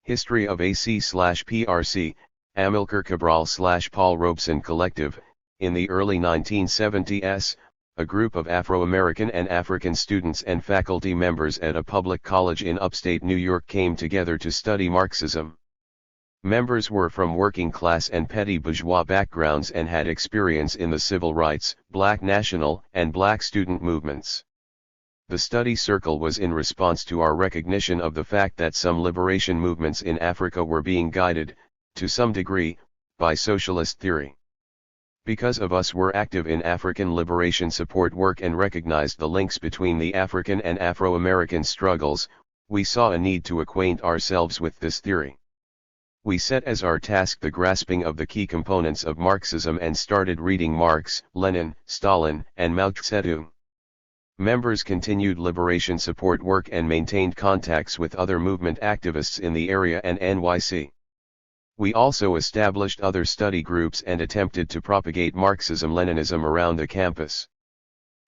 History of AC/PRC, Amilcar Cabral/Paul Robeson Collective. In the early 1970s, a group of Afro-American and African students and faculty members at a public college in upstate New York came together to study Marxism. Members were from working class and petty bourgeois backgrounds and had experience in the civil rights, black national, and black student movements. The study circle was in response to our recognition of the fact that some liberation movements in Africa were being guided, to some degree, by socialist theory. Because of us were active in African liberation support work and recognized the links between the African and Afro-American struggles, we saw a need to acquaint ourselves with this theory. We set as our task the grasping of the key components of Marxism and started reading Marx, Lenin, Stalin, and Mao Zedong. Members continued liberation support work and maintained contacts with other movement activists in the area and NYC. We also established other study groups and attempted to propagate Marxism-Leninism around the campus.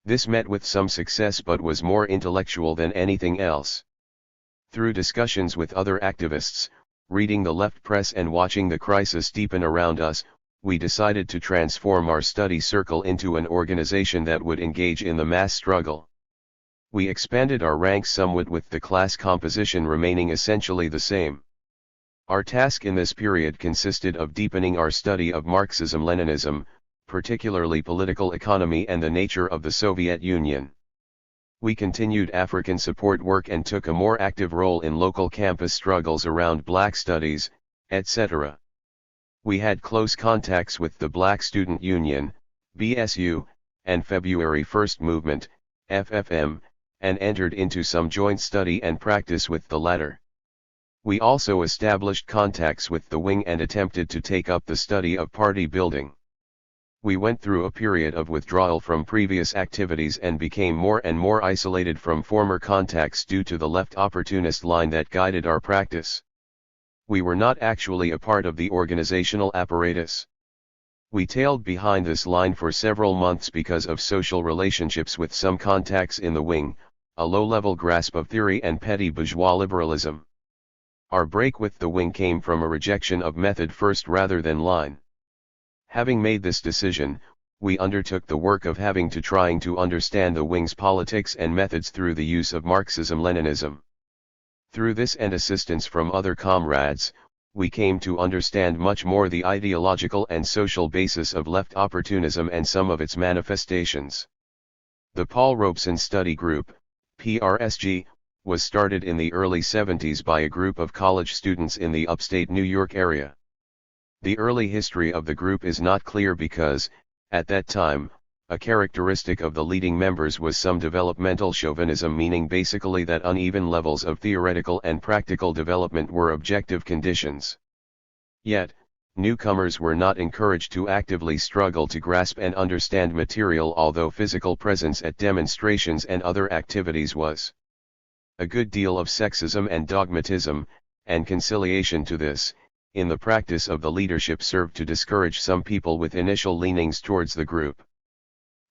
This met with some success but was more intellectual than anything else. Through discussions with other activists, reading the left press and watching the crisis deepen around us, we decided to transform our study circle into an organization that would engage in the mass struggle. We expanded our ranks somewhat with the class composition remaining essentially the same. Our task in this period consisted of deepening our study of Marxism-Leninism, particularly political economy and the nature of the Soviet Union. We continued African support work and took a more active role in local campus struggles around Black studies, etc. We had close contacts with the Black Student Union, BSU, and February 1st Movement, FFM, and entered into some joint study and practice with the latter. We also established contacts with the wing and attempted to take up the study of party building. We went through a period of withdrawal from previous activities and became more and more isolated from former contacts due to the left opportunist line that guided our practice. We were not actually a part of the organizational apparatus. We tailed behind this line for several months because of social relationships with some contacts in the wing, a low-level grasp of theory and petty bourgeois liberalism. Our break with the wing came from a rejection of method first rather than line. Having made this decision, we undertook the work of trying to understand the wing's politics and methods through the use of Marxism-Leninism. Through this and assistance from other comrades, we came to understand much more the ideological and social basis of left opportunism and some of its manifestations. The Paul Robeson Study Group, PRSG, was started in the early 70s by a group of college students in the upstate New York area. The early history of the group is not clear because, at that time, a characteristic of the leading members was some developmental chauvinism, meaning basically that uneven levels of theoretical and practical development were objective conditions. Yet, newcomers were not encouraged to actively struggle to grasp and understand material, although physical presence at demonstrations and other activities was. A good deal of sexism and dogmatism, and conciliation to this, in the practice of the leadership served to discourage some people with initial leanings towards the group.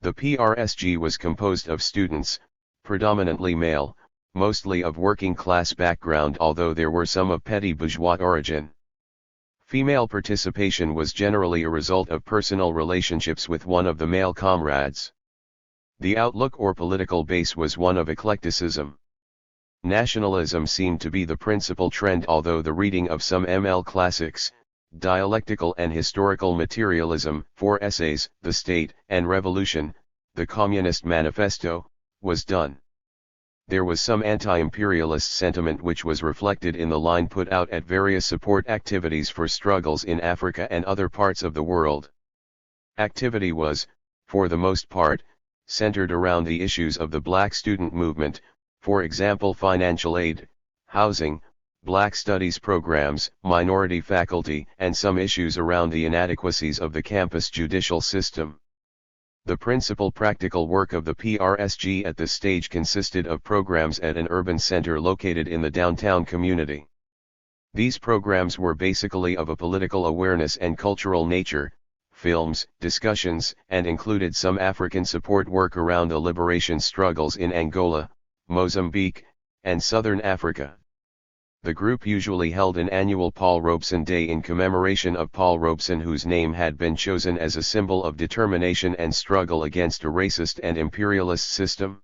The PRSG was composed of students, predominantly male, mostly of working class background, although there were some of petty bourgeois origin. Female participation was generally a result of personal relationships with one of the male comrades. The outlook or political base was one of eclecticism. Nationalism seemed to be the principal trend, although the reading of some ML classics, dialectical and historical materialism, 4 essays, The State and Revolution, the Communist Manifesto, was done. There was some anti-imperialist sentiment which was reflected in the line put out at various support activities for struggles in Africa and other parts of the world. Activity was, for the most part, centered around the issues of the Black student movement, for example financial aid, housing, Black studies programs, minority faculty, and some issues around the inadequacies of the campus judicial system. The principal practical work of the PRSG at this stage consisted of programs at an urban center located in the downtown community. These programs were basically of a political awareness and cultural nature, films, discussions, and included some African support work around the liberation struggles in Angola, Mozambique, and southern Africa. The group usually held an annual Paul Robeson Day in commemoration of Paul Robeson, whose name had been chosen as a symbol of determination and struggle against a racist and imperialist system.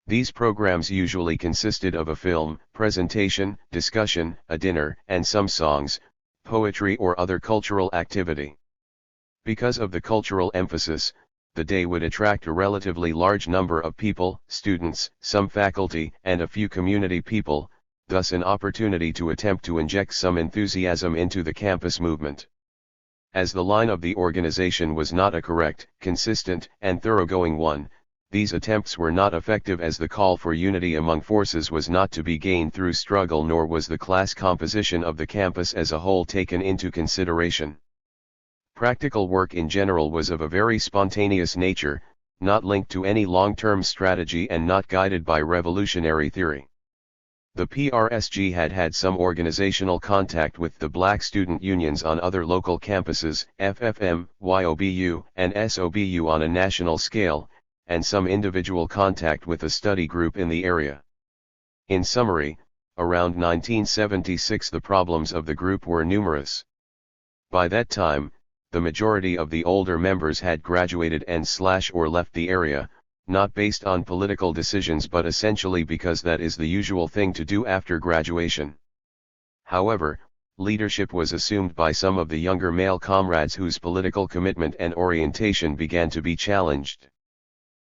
These programs usually consisted of a film, presentation, discussion, a dinner, and some songs, poetry or other cultural activity. Because of the cultural emphasis, the day would attract a relatively large number of people, students, some faculty, and a few community people, thus an opportunity to attempt to inject some enthusiasm into the campus movement. As the line of the organization was not a correct, consistent, and thoroughgoing one, these attempts were not effective, as the call for unity among forces was not to be gained through struggle, nor was the class composition of the campus as a whole taken into consideration. Practical work in general was of a very spontaneous nature, not linked to any long-term strategy and not guided by revolutionary theory. The PRSG had had some organizational contact with the black student unions on other local campuses, FFM, YOBU, and SOBU on a national scale, and some individual contact with a study group in the area. In summary, around 1976 the problems of the group were numerous. By that time, the majority of the older members had graduated and/or left the area, not based on political decisions but essentially because that is the usual thing to do after graduation. However, leadership was assumed by some of the younger male comrades whose political commitment and orientation began to be challenged.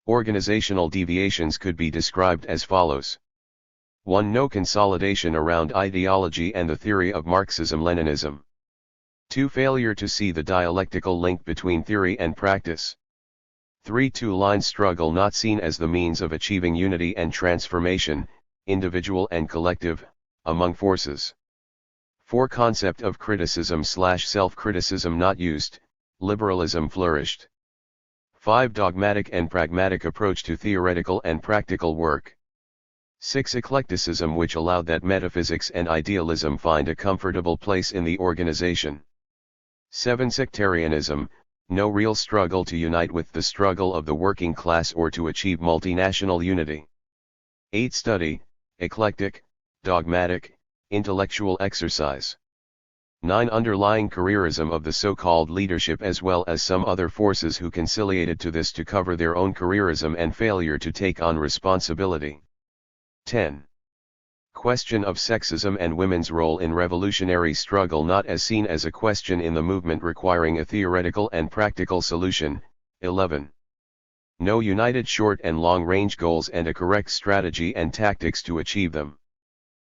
Organizational deviations could be described as follows. 1. No consolidation around ideology and the theory of Marxism-Leninism. 2. Failure to see the dialectical link between theory and practice. 3. Two-line struggle not seen as the means of achieving unity and transformation, individual and collective, among forces. 4. Concept of criticism/self-criticism not used, liberalism flourished. 5. Dogmatic and pragmatic approach to theoretical and practical work. 6. Eclecticism, which allowed that metaphysics and idealism find a comfortable place in the organization. 7. Sectarianism, no real struggle to unite with the struggle of the working class or to achieve multinational unity. 8. Study, eclectic, dogmatic, intellectual exercise. 9. Underlying careerism of the so-called leadership as well as some other forces who conciliated to this to cover their own careerism and failure to take on responsibility. 10. Question of sexism and women's role in revolutionary struggle not as seen as a question in the movement requiring a theoretical and practical solution. 11. No united short and long-range goals and a correct strategy and tactics to achieve them.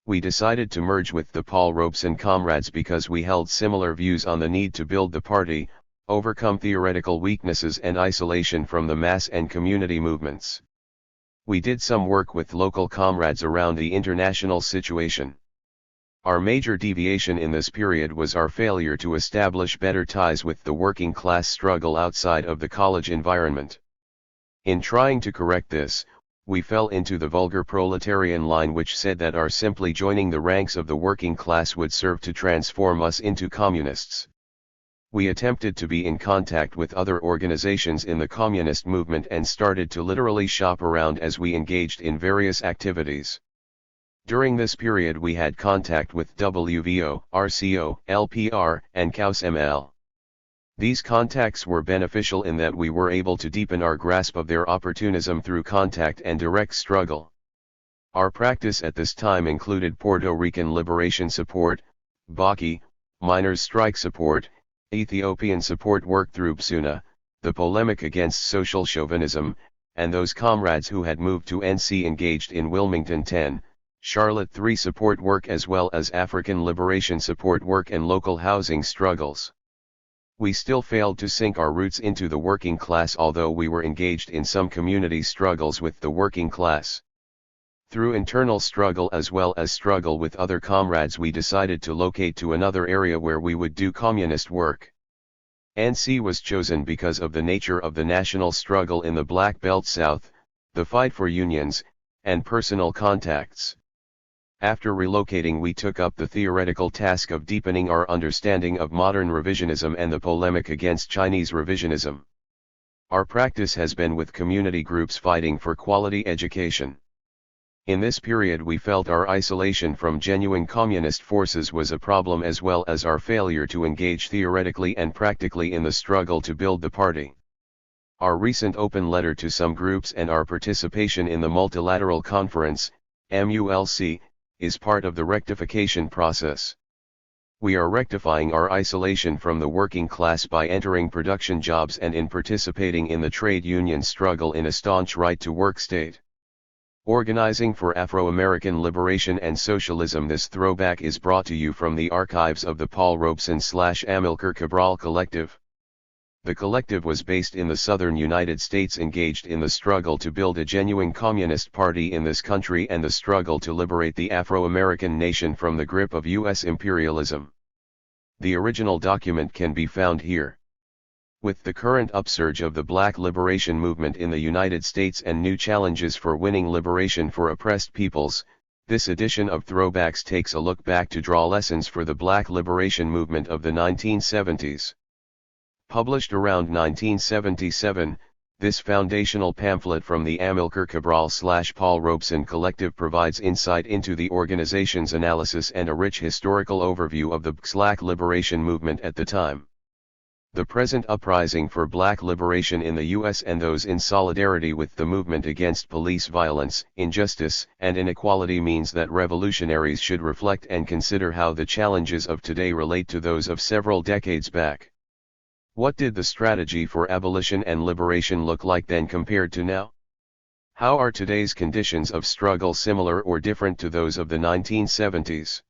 We decided to merge with the Paul Robeson comrades because we held similar views on the need to build the party, overcome theoretical weaknesses and isolation from the mass and community movements. We did some work with local comrades around the international situation. Our major deviation in this period was our failure to establish better ties with the working class struggle outside of the college environment. In trying to correct this, we fell into the vulgar proletarian line which said that our simply joining the ranks of the working class would serve to transform us into communists. We attempted to be in contact with other organizations in the communist movement and started to literally shop around as we engaged in various activities. During this period we had contact with WVO, RCO, LPR, and CAUS-ML. These contacts were beneficial in that we were able to deepen our grasp of their opportunism through contact and direct struggle. Our practice at this time included Puerto Rican liberation support, Baki, miners' strike support, Ethiopian support work through PSUNA, the polemic against social chauvinism, and those comrades who had moved to NC engaged in Wilmington 10, Charlotte 3 support work as well as African liberation support work and local housing struggles. We still failed to sink our roots into the working class although we were engaged in some community struggles with the working class. Through internal struggle as well as struggle with other comrades we decided to locate to another area where we would do communist work. NC was chosen because of the nature of the national struggle in the Black Belt South, the fight for unions, and personal contacts. After relocating we took up the theoretical task of deepening our understanding of modern revisionism and the polemic against Chinese revisionism. Our practice has been with community groups fighting for quality education. In this period we felt our isolation from genuine communist forces was a problem, as well as our failure to engage theoretically and practically in the struggle to build the party. Our recent open letter to some groups and our participation in the Multilateral Conference, MULC, is part of the rectification process. We are rectifying our isolation from the working class by entering production jobs and in participating in the trade union struggle in a staunch right-to-work state. Organizing for Afro-American Liberation and Socialism. This throwback is brought to you from the archives of the Paul Robeson/Amilcar Cabral Collective. The collective was based in the southern United States, engaged in the struggle to build a genuine communist party in this country and the struggle to liberate the Afro-American nation from the grip of U.S. imperialism. The original document can be found here. With the current upsurge of the Black liberation movement in the United States and new challenges for winning liberation for oppressed peoples, this edition of Throwbacks takes a look back to draw lessons for the Black liberation movement of the 1970s. Published around 1977, this foundational pamphlet from the Amilcar Cabral/Paul Robeson Collective provides insight into the organization's analysis and a rich historical overview of the Black liberation movement at the time. The present uprising for Black liberation in the U.S. and those in solidarity with the movement against police violence, injustice, and inequality means that revolutionaries should reflect and consider how the challenges of today relate to those of several decades back. What did the strategy for abolition and liberation look like then compared to now? How are today's conditions of struggle similar or different to those of the 1970s?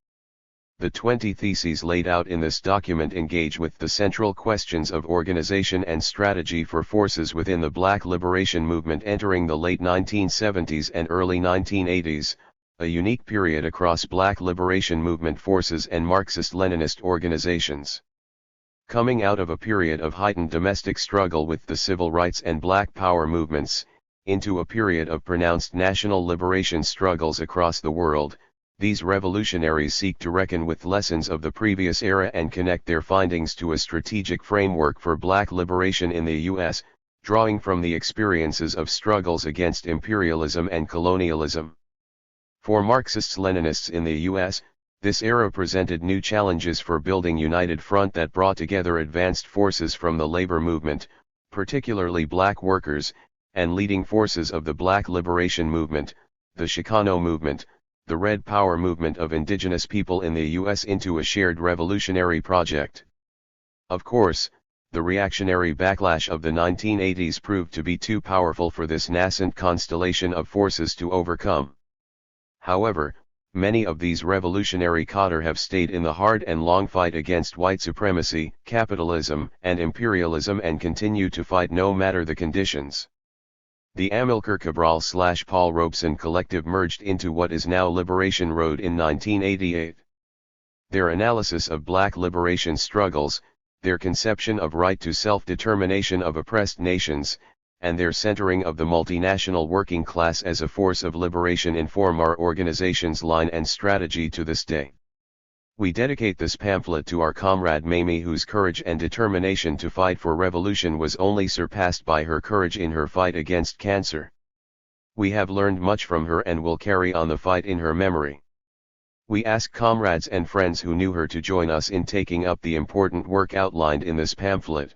The 20 theses laid out in this document engage with the central questions of organization and strategy for forces within the Black liberation movement entering the late 1970s and early 1980s, a unique period across Black liberation movement forces and Marxist-Leninist organizations. Coming out of a period of heightened domestic struggle with the civil rights and Black power movements, into a period of pronounced national liberation struggles across the world, these revolutionaries seek to reckon with lessons of the previous era and connect their findings to a strategic framework for Black liberation in the U.S., drawing from the experiences of struggles against imperialism and colonialism. For Marxists-Leninists in the U.S., this era presented new challenges for building united front that brought together advanced forces from the labor movement, particularly Black workers, and leading forces of the Black liberation movement, the Chicano movement, the Red Power movement of indigenous people in the U.S. into a shared revolutionary project. Of course, the reactionary backlash of the 1980s proved to be too powerful for this nascent constellation of forces to overcome. However, many of these revolutionary cadre have stayed in the hard and long fight against white supremacy, capitalism, and imperialism and continue to fight no matter the conditions. The Amilcar Cabral/Paul Robeson Collective merged into what is now Liberation Road in 1988. Their analysis of Black liberation struggles, their conception of right to self-determination of oppressed nations, and their centering of the multinational working class as a force of liberation inform our organization's line and strategy to this day. We dedicate this pamphlet to our comrade Mamie, whose courage and determination to fight for revolution was only surpassed by her courage in her fight against cancer. We have learned much from her and will carry on the fight in her memory. We ask comrades and friends who knew her to join us in taking up the important work outlined in this pamphlet.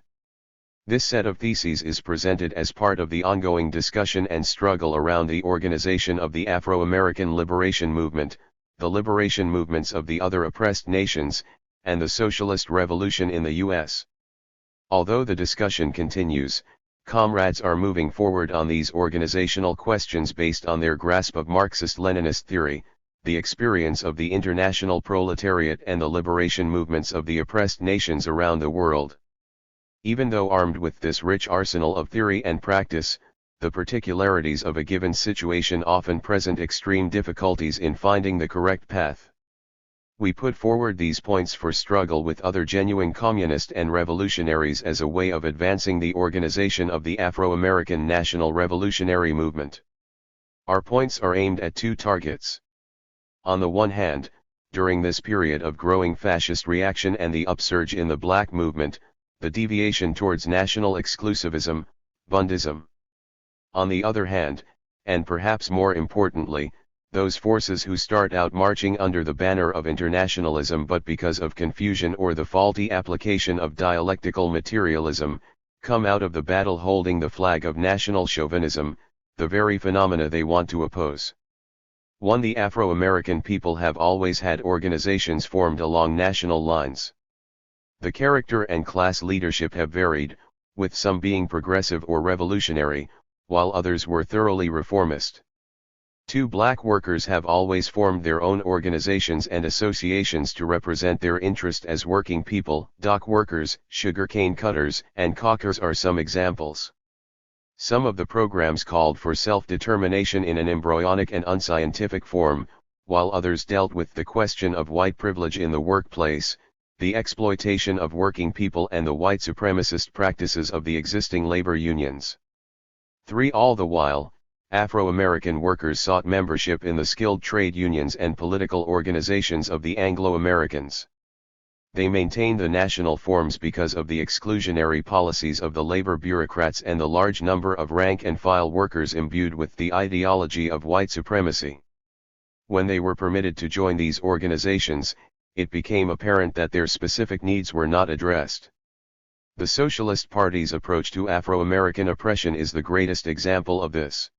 This set of theses is presented as part of the ongoing discussion and struggle around the organization of the Afro-American liberation movement, the liberation movements of the other oppressed nations, and the socialist revolution in the U.S. Although the discussion continues, comrades are moving forward on these organizational questions based on their grasp of Marxist-Leninist theory, the experience of the international proletariat and the liberation movements of the oppressed nations around the world. Even though armed with this rich arsenal of theory and practice, the particularities of a given situation often present extreme difficulties in finding the correct path. We put forward these points for struggle with other genuine communist and revolutionaries as a way of advancing the organization of the Afro-American National Revolutionary Movement. Our points are aimed at two targets. On the one hand, during this period of growing fascist reaction and the upsurge in the Black movement, the deviation towards national exclusivism, Bundism. On the other hand, and perhaps more importantly, those forces who start out marching under the banner of internationalism but because of confusion or the faulty application of dialectical materialism, come out of the battle holding the flag of national chauvinism, the very phenomena they want to oppose. 1. The Afro-American people have always had organizations formed along national lines. The character and class leadership have varied, with some being progressive or revolutionary, while others were thoroughly reformist. 2. Black workers have always formed their own organizations and associations to represent their interest as working people. Dock workers, sugarcane cutters, and caulkers are some examples. Some of the programs called for self-determination in an embryonic and unscientific form, while others dealt with the question of white privilege in the workplace, the exploitation of working people and the white supremacist practices of the existing labor unions. 3. All the while, Afro-American workers sought membership in the skilled trade unions and political organizations of the Anglo-Americans. They maintained the national forms because of the exclusionary policies of the labor bureaucrats and the large number of rank-and-file workers imbued with the ideology of white supremacy. When they were permitted to join these organizations, it became apparent that their specific needs were not addressed. The Socialist Party's approach to Afro-American oppression is the greatest example of this.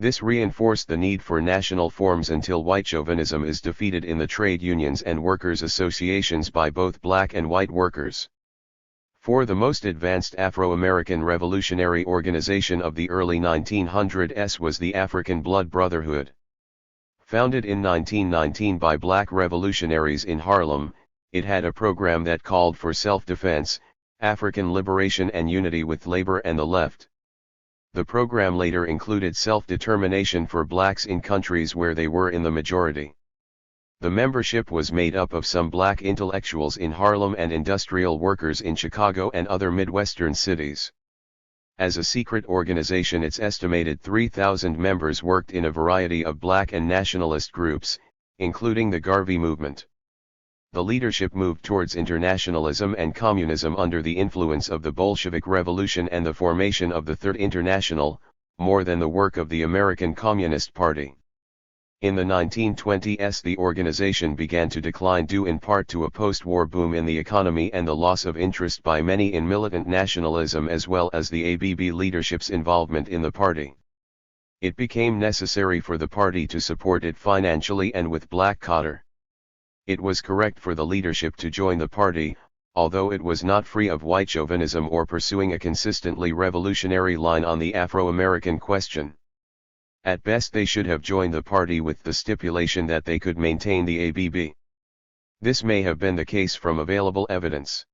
This reinforced the need for national forms until white chauvinism is defeated in the trade unions and workers' associations by both black and white workers. 4. The most advanced Afro-American revolutionary organization of the early 1900s was the African Blood Brotherhood. Founded in 1919 by black revolutionaries in Harlem, it had a program that called for self-defense, African liberation and unity with labor and the left. The program later included self-determination for blacks in countries where they were in the majority. The membership was made up of some black intellectuals in Harlem and industrial workers in Chicago and other Midwestern cities. As a secret organization, its estimated 3,000 members worked in a variety of black and nationalist groups, including the Garvey movement. The leadership moved towards internationalism and communism under the influence of the Bolshevik Revolution and the formation of the Third International, more than the work of the American Communist Party. In the 1920s, the organization began to decline due in part to a post-war boom in the economy and the loss of interest by many in militant nationalism as well as the ABB leadership's involvement in the party. It became necessary for the party to support it financially and with black cadre. It was correct for the leadership to join the party, although it was not free of white chauvinism or pursuing a consistently revolutionary line on the Afro-American question. At best, they should have joined the party with the stipulation that they could maintain the ABB. This may have been the case from available evidence.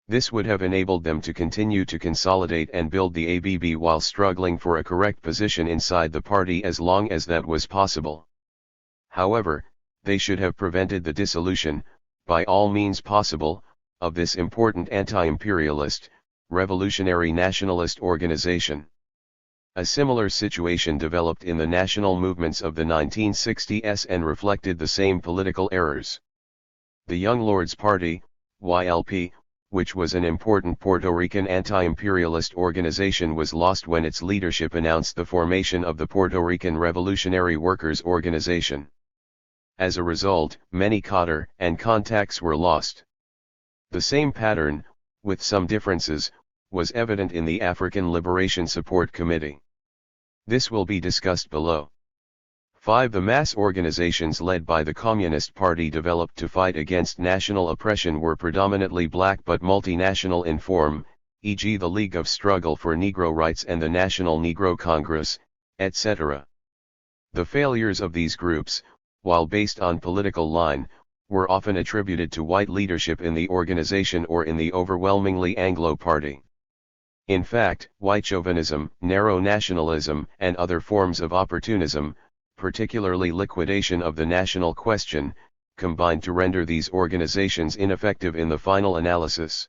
This would have enabled them to continue to consolidate and build the ABB while struggling for a correct position inside the party as long as that was possible. However, they should have prevented the dissolution, by all means possible, of this important anti-imperialist, revolutionary nationalist organization. A similar situation developed in the national movements of the 1960s and reflected the same political errors. The Young Lords Party, YLP, which was an important Puerto Rican anti-imperialist organization, was lost when its leadership announced the formation of the Puerto Rican Revolutionary Workers Organization. As a result, many cadre and contacts were lost. The same pattern, with some differences, was evident in the African Liberation Support Committee. This will be discussed below. 5. The mass organizations led by the Communist Party developed to fight against national oppression were predominantly black but multinational in form, e.g. the League of Struggle for Negro Rights and the National Negro Congress, etc. The failures of these groups, while based on political line, were often attributed to white leadership in the organization or in the overwhelmingly Anglo Party. In fact, white chauvinism, narrow nationalism, and other forms of opportunism, particularly liquidation of the national question, combined to render these organizations ineffective in the final analysis.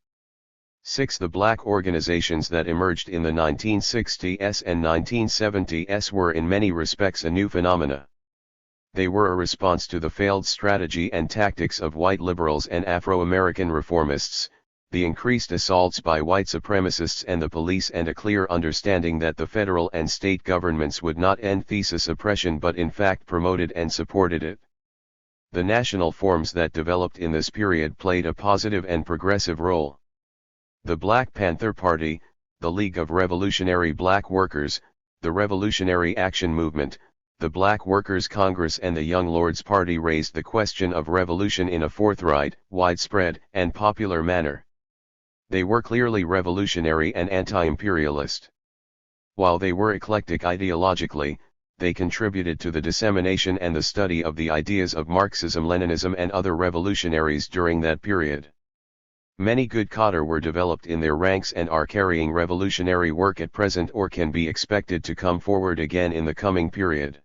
6. The black organizations that emerged in the 1960s and 1970s were in many respects a new phenomena. They were a response to the failed strategy and tactics of white liberals and Afro-American reformists, the increased assaults by white supremacists and the police, and a clear understanding that the federal and state governments would not end thesis oppression but in fact promoted and supported it. The national forms that developed in this period played a positive and progressive role. The Black Panther Party, the League of Revolutionary Black Workers, the Revolutionary Action Movement, the Black Workers' Congress and the Young Lords Party raised the question of revolution in a forthright, widespread, and popular manner. They were clearly revolutionary and anti-imperialist. While they were eclectic ideologically, they contributed to the dissemination and the study of the ideas of Marxism-Leninism and other revolutionaries during that period. Many good cadre were developed in their ranks and are carrying revolutionary work at present or can be expected to come forward again in the coming period.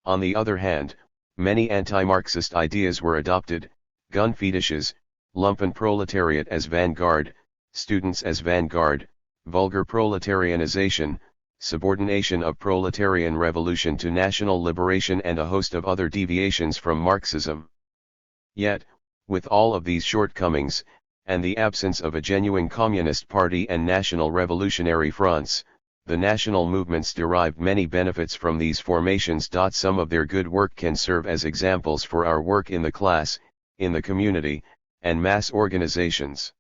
On the other hand, many anti-Marxist ideas were adopted: gun fetishes, lumpen proletariat as vanguard, students as vanguard, vulgar proletarianization, subordination of proletarian revolution to national liberation, and a host of other deviations from Marxism. Yet, with all of these shortcomings, and the absence of a genuine communist party and national revolutionary fronts, the national movements derived many benefits from these formations. Some of their good work can serve as examples for our work in the class, in the community, and mass organizations.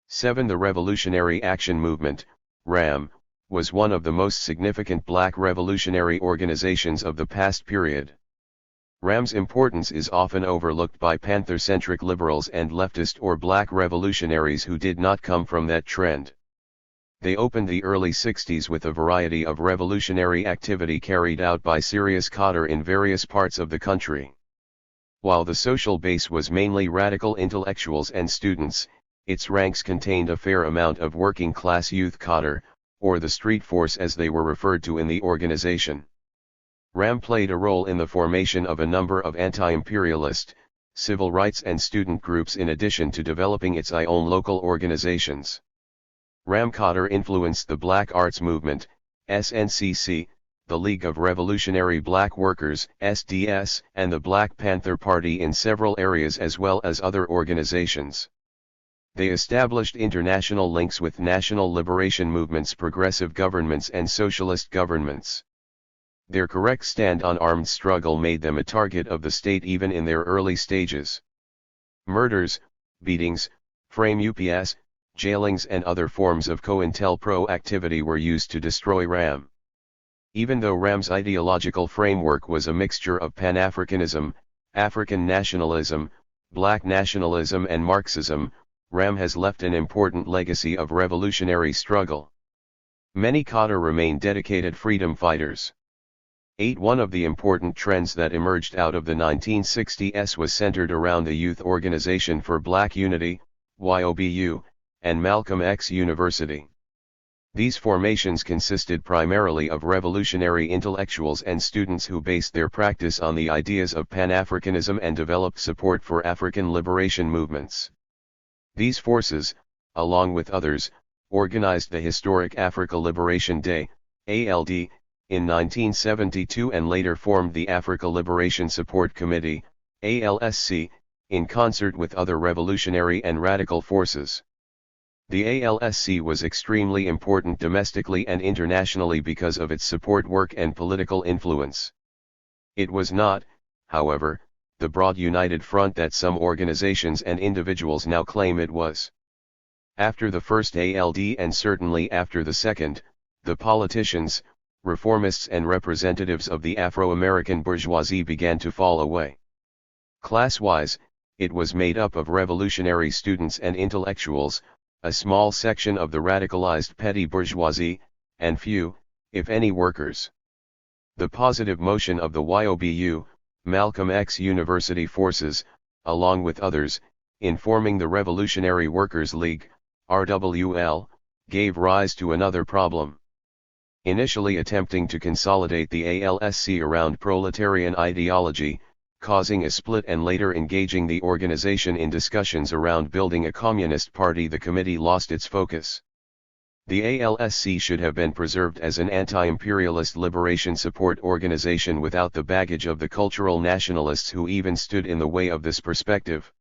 7. The Revolutionary Action Movement, RAM, was one of the most significant black revolutionary organizations of the past period. RAM's importance is often overlooked by Panther-centric liberals and leftist or black revolutionaries who did not come from that trend. They opened the early 60s with a variety of revolutionary activity carried out by serious cadre in various parts of the country. While the social base was mainly radical intellectuals and students, its ranks contained a fair amount of working-class youth cadre, or the street force as they were referred to in the organization. RAM played a role in the formation of a number of anti-imperialist, civil rights and student groups in addition to developing its own local organizations. RAM cadre influenced the Black Arts Movement, SNCC, the League of Revolutionary Black Workers, SDS, and the Black Panther Party in several areas as well as other organizations. They established international links with national liberation movements, progressive governments and socialist governments. Their correct stand on armed struggle made them a target of the state even in their early stages. Murders, beatings, frame UPS, jailings and other forms of COINTELPRO activity were used to destroy RAM. Even though RAM's ideological framework was a mixture of Pan-Africanism, African nationalism, Black nationalism and Marxism, RAM has left an important legacy of revolutionary struggle. Many cadre remain dedicated freedom fighters. 8. One of the important trends that emerged out of the 1960s was centered around the Youth Organization for Black Unity, YOBU, and Malcolm X University. These formations consisted primarily of revolutionary intellectuals and students who based their practice on the ideas of Pan-Africanism and developed support for African liberation movements. These forces, along with others, organized the historic Africa Liberation Day, ALD, in 1972 and later formed the Africa Liberation Support Committee, ALSC, in concert with other revolutionary and radical forces. The ALSC was extremely important domestically and internationally because of its support work and political influence. It was not, however, the broad united front that some organizations and individuals now claim it was. After the first ALD and certainly after the second, the politicians, reformists and representatives of the Afro-American bourgeoisie began to fall away. Class-wise, it was made up of revolutionary students and intellectuals, a small section of the radicalized petty bourgeoisie, and few, if any, workers. The positive motion of the YOBU, Malcolm X University forces, along with others, in forming the Revolutionary Workers' League, RWL, gave rise to another problem. Initially attempting to consolidate the ALSC around proletarian ideology, causing a split and later engaging the organization in discussions around building a communist party, the committee lost its focus. The ALSC should have been preserved as an anti-imperialist liberation support organization without the baggage of the cultural nationalists who even stood in the way of this perspective.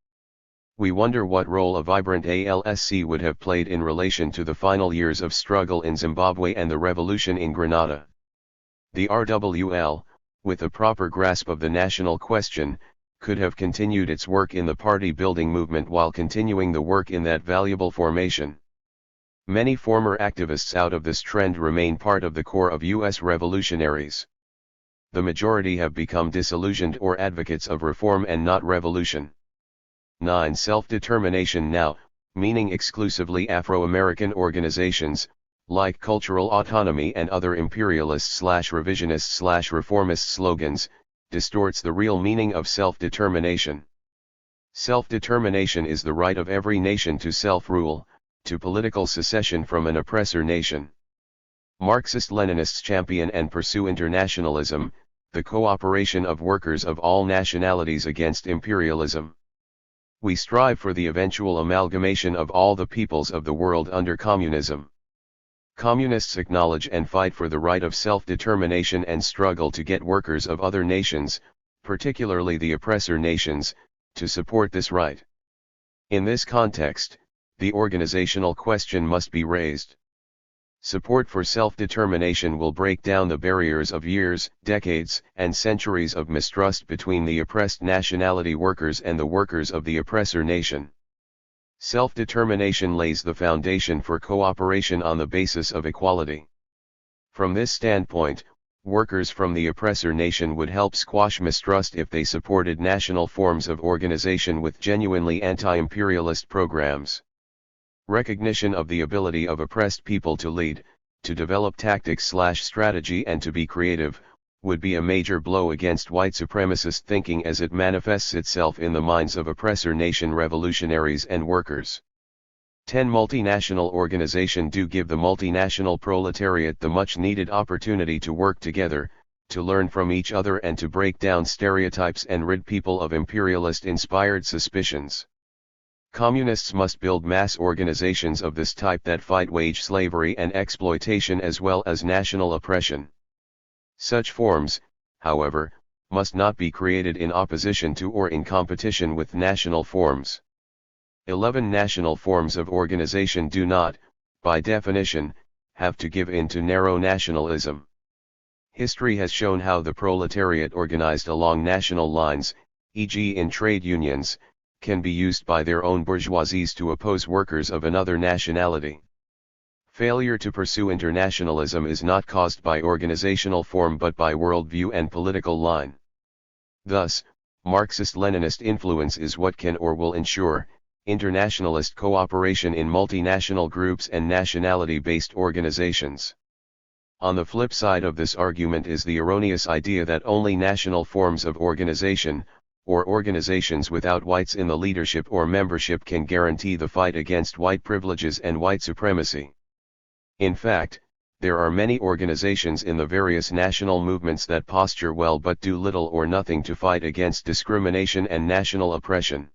We wonder what role a vibrant ALSC would have played in relation to the final years of struggle in Zimbabwe and the revolution in Grenada. The RWL, with a proper grasp of the national question, could have continued its work in the party-building movement while continuing the work in that valuable formation. Many former activists out of this trend remain part of the core of U.S. revolutionaries. The majority have become disillusioned or advocates of reform and not revolution. 9. Self-determination now, meaning exclusively Afro-American organizations, like cultural autonomy and other imperialist/revisionist/reformist slogans, distorts the real meaning of self-determination. Self-determination is the right of every nation to self-rule, to political secession from an oppressor nation. Marxist-Leninists champion and pursue internationalism, the cooperation of workers of all nationalities against imperialism. We strive for the eventual amalgamation of all the peoples of the world under communism. Communists acknowledge and fight for the right of self-determination and struggle to get workers of other nations, particularly the oppressor nations, to support this right. In this context, the organizational question must be raised. Support for self-determination will break down the barriers of years, decades, and centuries of mistrust between the oppressed nationality workers and the workers of the oppressor nation. Self-determination lays the foundation for cooperation on the basis of equality. From this standpoint, workers from the oppressor nation would help squash mistrust if they supported national forms of organization with genuinely anti-imperialist programs. Recognition of the ability of oppressed people to lead, to develop tactics/strategy and to be creative, would be a major blow against white supremacist thinking as it manifests itself in the minds of oppressor nation revolutionaries and workers. 10. Multinational organization do give the multinational proletariat the much needed opportunity to work together, to learn from each other and to break down stereotypes and rid people of imperialist-inspired suspicions. Communists must build mass organizations of this type that fight wage slavery and exploitation as well as national oppression. Such forms, however, must not be created in opposition to or in competition with national forms. 11. National forms of organization do not, by definition, have to give in to narrow nationalism. History has shown how the proletariat organized along national lines, e.g. in trade unions, can be used by their own bourgeoisies to oppose workers of another nationality. Failure to pursue internationalism is not caused by organizational form but by worldview and political line. Thus, Marxist-Leninist influence is what can or will ensure internationalist cooperation in multinational groups and nationality-based organizations. On the flip side of this argument is the erroneous idea that only national forms of organization, or organizations without whites in the leadership or membership, can guarantee the fight against white privileges and white supremacy. In fact, there are many organizations in the various national movements that posture well but do little or nothing to fight against discrimination and national oppression.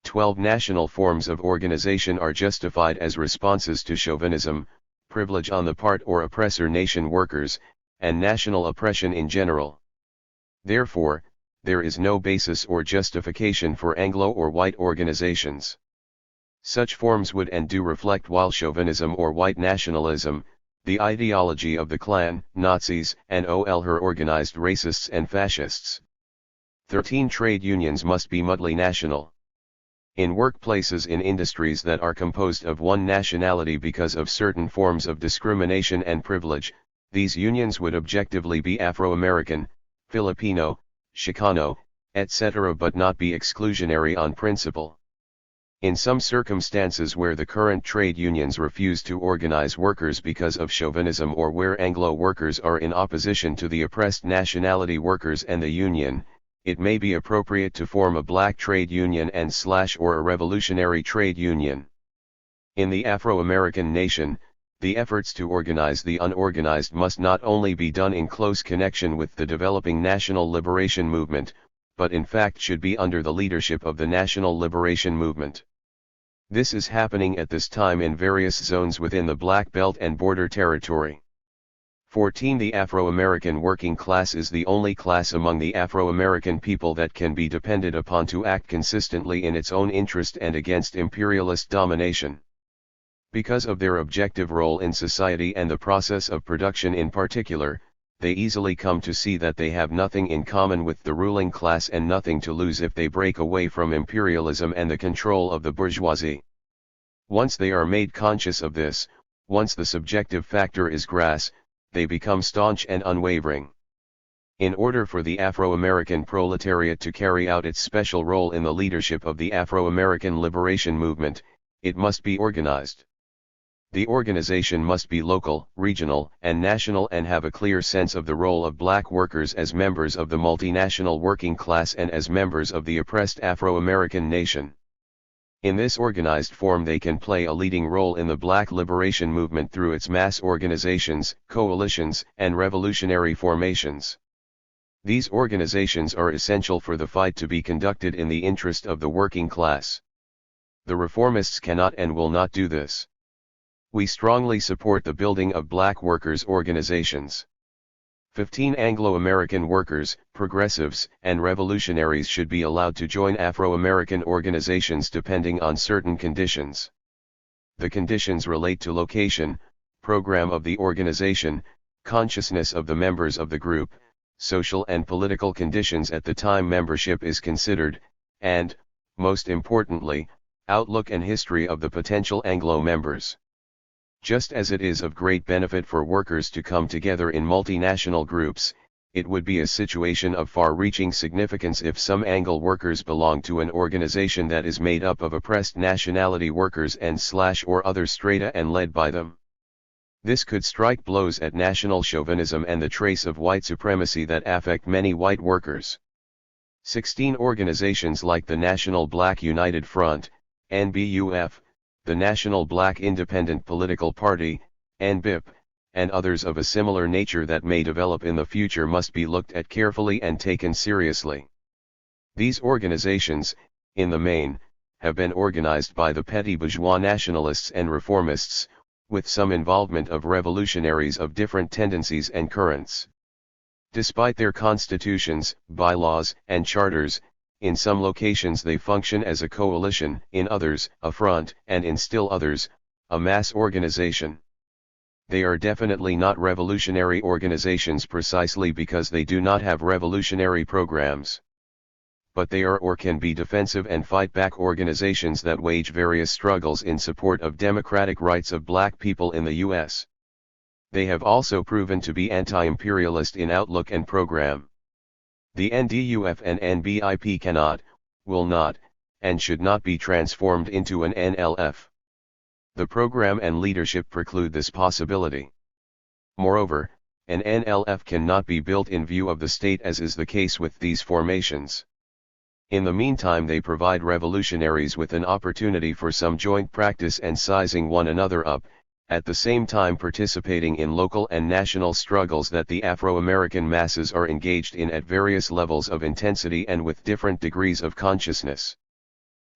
12. National forms of organization are justified as responses to chauvinism, privilege on the part or oppressor nation workers, and national oppression in general. Therefore, there is no basis or justification for Anglo or white organizations. Such forms would and do reflect while chauvinism or white nationalism, the ideology of the Klan, Nazis, and her organized racists and fascists. 13. Trade unions must be multinational. In workplaces in industries that are composed of one nationality because of certain forms of discrimination and privilege, these unions would objectively be Afro-American, Filipino, Chicano, etc. but not be exclusionary on principle. In some circumstances where the current trade unions refuse to organize workers because of chauvinism or where Anglo workers are in opposition to the oppressed nationality workers and the union, it may be appropriate to form a black trade union or a revolutionary trade union. In the Afro-American nation, the efforts to organize the unorganized must not only be done in close connection with the developing national liberation movement, but in fact should be under the leadership of the national liberation movement. This is happening at this time in various zones within the Black Belt and Border Territory. 14. The Afro-American working class is the only class among the Afro-American people that can be depended upon to act consistently in its own interest and against imperialist domination. Because of their objective role in society and the process of production in particular, they easily come to see that they have nothing in common with the ruling class and nothing to lose if they break away from imperialism and the control of the bourgeoisie. Once they are made conscious of this, once the subjective factor is grasped, they become staunch and unwavering. In order for the Afro-American proletariat to carry out its special role in the leadership of the Afro-American liberation movement, it must be organized. The organization must be local, regional, and national and have a clear sense of the role of black workers as members of the multinational working class and as members of the oppressed Afro-American nation. In this organized form they can play a leading role in the black liberation movement through its mass organizations, coalitions, and revolutionary formations. These organizations are essential for the fight to be conducted in the interest of the working class. The reformists cannot and will not do this. We strongly support the building of black workers' organizations. 15. Anglo-American workers, progressives, and revolutionaries should be allowed to join Afro-American organizations depending on certain conditions. The conditions relate to location, program of the organization, consciousness of the members of the group, social and political conditions at the time membership is considered, and, most importantly, outlook and history of the potential Anglo members. Just as it is of great benefit for workers to come together in multinational groups, it would be a situation of far-reaching significance if some Anglo workers belong to an organization that is made up of oppressed nationality workers and/or other strata and led by them. This could strike blows at national chauvinism and the trace of white supremacy that affect many white workers. 16. Organizations like the National Black United Front, NBUF, the National Black Independent Political Party, NBIP, and others of a similar nature that may develop in the future must be looked at carefully and taken seriously. These organizations, in the main, have been organized by the petty bourgeois nationalists and reformists, with some involvement of revolutionaries of different tendencies and currents. Despite their constitutions, bylaws, and charters, in some locations they function as a coalition, in others, a front, and in still others, a mass organization. They are definitely not revolutionary organizations precisely because they do not have revolutionary programs. But they are or can be defensive and fight-back organizations that wage various struggles in support of democratic rights of black people in the U.S. They have also proven to be anti-imperialist in outlook and program. The NDUF and NBIP cannot, will not, and should not be transformed into an NLF. The program and leadership preclude this possibility. Moreover, an NLF cannot be built in view of the state as is the case with these formations. In the meantime they provide revolutionaries with an opportunity for some joint practice and sizing one another up, at the same time participating in local and national struggles that the Afro-American masses are engaged in at various levels of intensity and with different degrees of consciousness.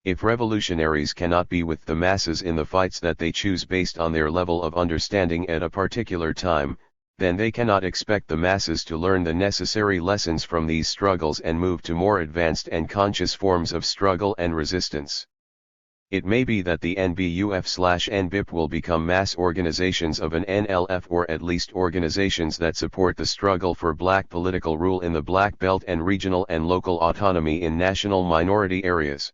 If revolutionaries cannot be with the masses in the fights that they choose based on their level of understanding at a particular time, then they cannot expect the masses to learn the necessary lessons from these struggles and move to more advanced and conscious forms of struggle and resistance. It may be that the NBUF/NBIP will become mass organizations of an NLF or at least organizations that support the struggle for black political rule in the Black Belt and regional and local autonomy in national minority areas.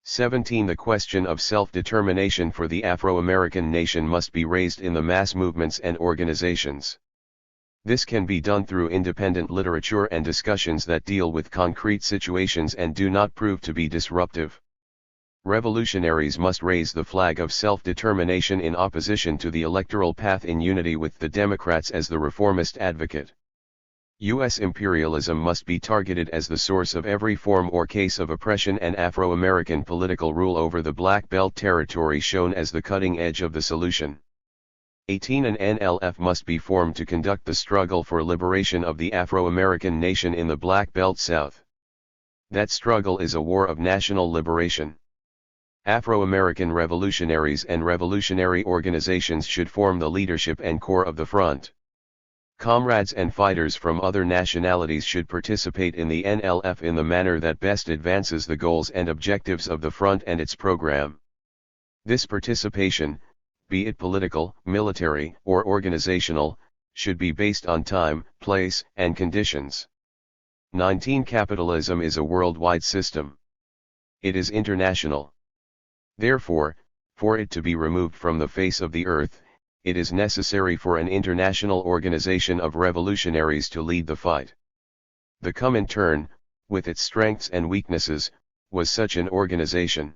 17. The question of self-determination for the Afro-American nation must be raised in the mass movements and organizations. This can be done through independent literature and discussions that deal with concrete situations and do not prove to be disruptive. Revolutionaries must raise the flag of self-determination in opposition to the electoral path in unity with the Democrats as the reformist advocate. U.S. imperialism must be targeted as the source of every form or case of oppression and Afro-American political rule over the Black Belt territory shown as the cutting edge of the solution. 18. An NLF must be formed to conduct the struggle for liberation of the Afro-American nation in the Black Belt South. That struggle is a war of national liberation. Afro-American revolutionaries and revolutionary organizations should form the leadership and core of the front. Comrades and fighters from other nationalities should participate in the NLF in the manner that best advances the goals and objectives of the front and its program. This participation, be it political, military, or organizational, should be based on time, place, and conditions. 19. Capitalism is a worldwide system. It is international. Therefore, for it to be removed from the face of the earth, it is necessary for an international organization of revolutionaries to lead the fight. The Comintern, with its strengths and weaknesses, was such an organization.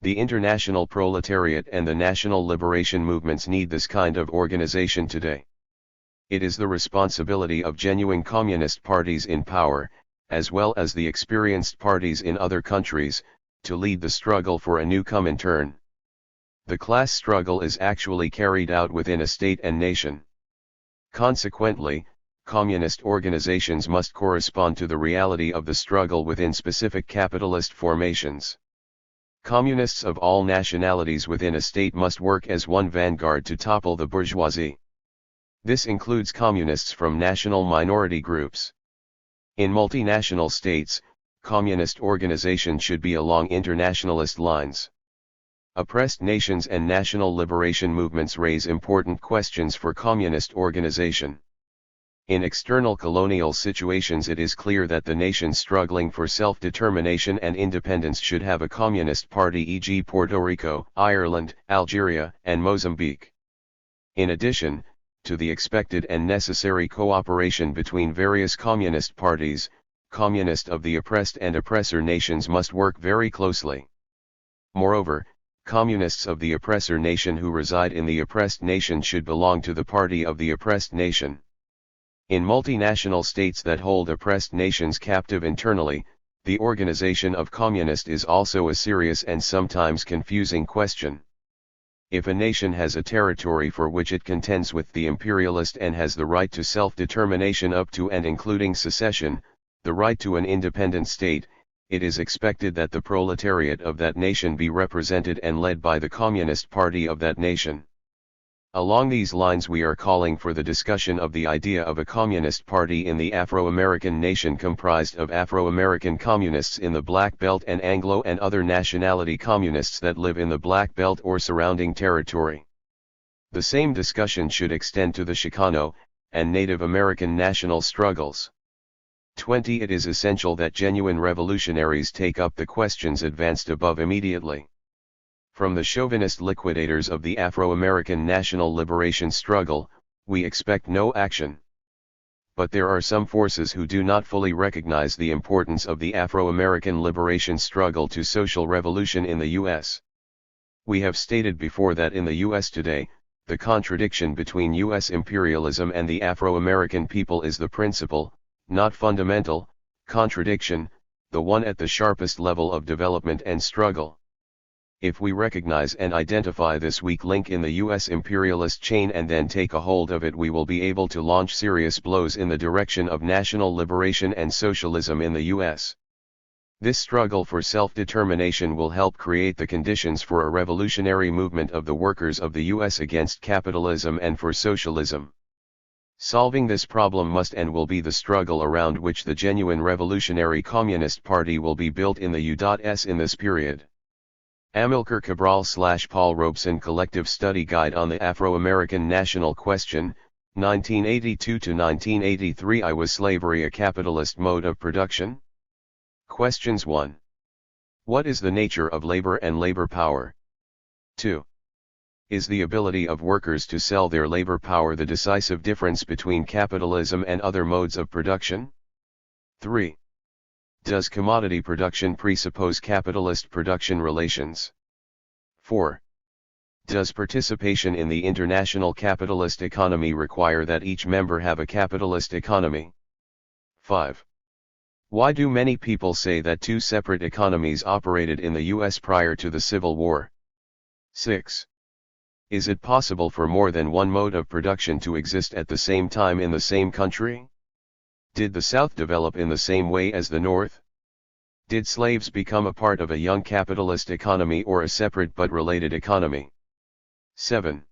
The international proletariat and the national liberation movements need this kind of organization today. It is the responsibility of genuine communist parties in power, as well as the experienced parties in other countries, to lead the struggle for a new Comintern. The class struggle is actually carried out within a state and nation. Consequently, communist organizations must correspond to the reality of the struggle within specific capitalist formations. Communists of all nationalities within a state must work as one vanguard to topple the bourgeoisie. This includes communists from national minority groups. In multinational states, communist organization should be along internationalist lines. Oppressed nations and national liberation movements raise important questions for communist organization. In external colonial situations, it is clear that the nations struggling for self-determination and independence should have a communist party, e.g. Puerto Rico, Ireland, Algeria, and Mozambique. In addition, to the expected and necessary cooperation between various communist parties, communists of the oppressed and oppressor nations must work very closely. Moreover, communists of the oppressor nation who reside in the oppressed nation should belong to the party of the oppressed nation. In multinational states that hold oppressed nations captive internally, the organization of communists is also a serious and sometimes confusing question. If a nation has a territory for which it contends with the imperialist and has the right to self-determination up to and including secession, the right to an independent state, it is expected that the proletariat of that nation be represented and led by the Communist Party of that nation. Along these lines, we are calling for the discussion of the idea of a Communist Party in the Afro-American nation comprised of Afro-American communists in the Black Belt and Anglo and other nationality communists that live in the Black Belt or surrounding territory. The same discussion should extend to the Chicano and Native American national struggles. 20. It is essential that genuine revolutionaries take up the questions advanced above immediately. From the chauvinist liquidators of the Afro-American national liberation struggle, we expect no action. But there are some forces who do not fully recognize the importance of the Afro-American liberation struggle to social revolution in the U.S. We have stated before that in the U.S. today, the contradiction between U.S. imperialism and the Afro-American people is the principal, not fundamental, contradiction, the one at the sharpest level of development and struggle. If we recognize and identify this weak link in the U.S. imperialist chain and then take a hold of it, we will be able to launch serious blows in the direction of national liberation and socialism in the U.S. This struggle for self-determination will help create the conditions for a revolutionary movement of the workers of the U.S. against capitalism and for socialism. Solving this problem must and will be the struggle around which the genuine revolutionary Communist Party will be built in the U.S. in this period. Amilcar Cabral / Paul Robeson Collective Study Guide on the Afro-American National Question, 1982–1983. I Was slavery a capitalist mode of production? Questions 1. What is the nature of labor and labor power? 2. Is the ability of workers to sell their labor power the decisive difference between capitalism and other modes of production? 3. Does commodity production presuppose capitalist production relations? 4. Does participation in the international capitalist economy require that each member have a capitalist economy? 5. Why do many people say that two separate economies operated in the U.S. prior to the Civil War? 6. Is it possible for more than one mode of production to exist at the same time in the same country? Did the South develop in the same way as the North? Did slaves become a part of a young capitalist economy or a separate but related economy? 7.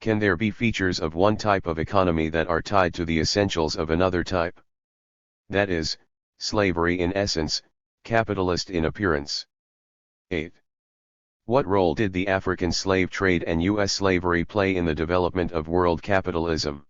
Can there be features of one type of economy that are tied to the essentials of another type? That is, slavery in essence, capitalist in appearance. 8. What role did the African slave trade and U.S. slavery play in the development of world capitalism?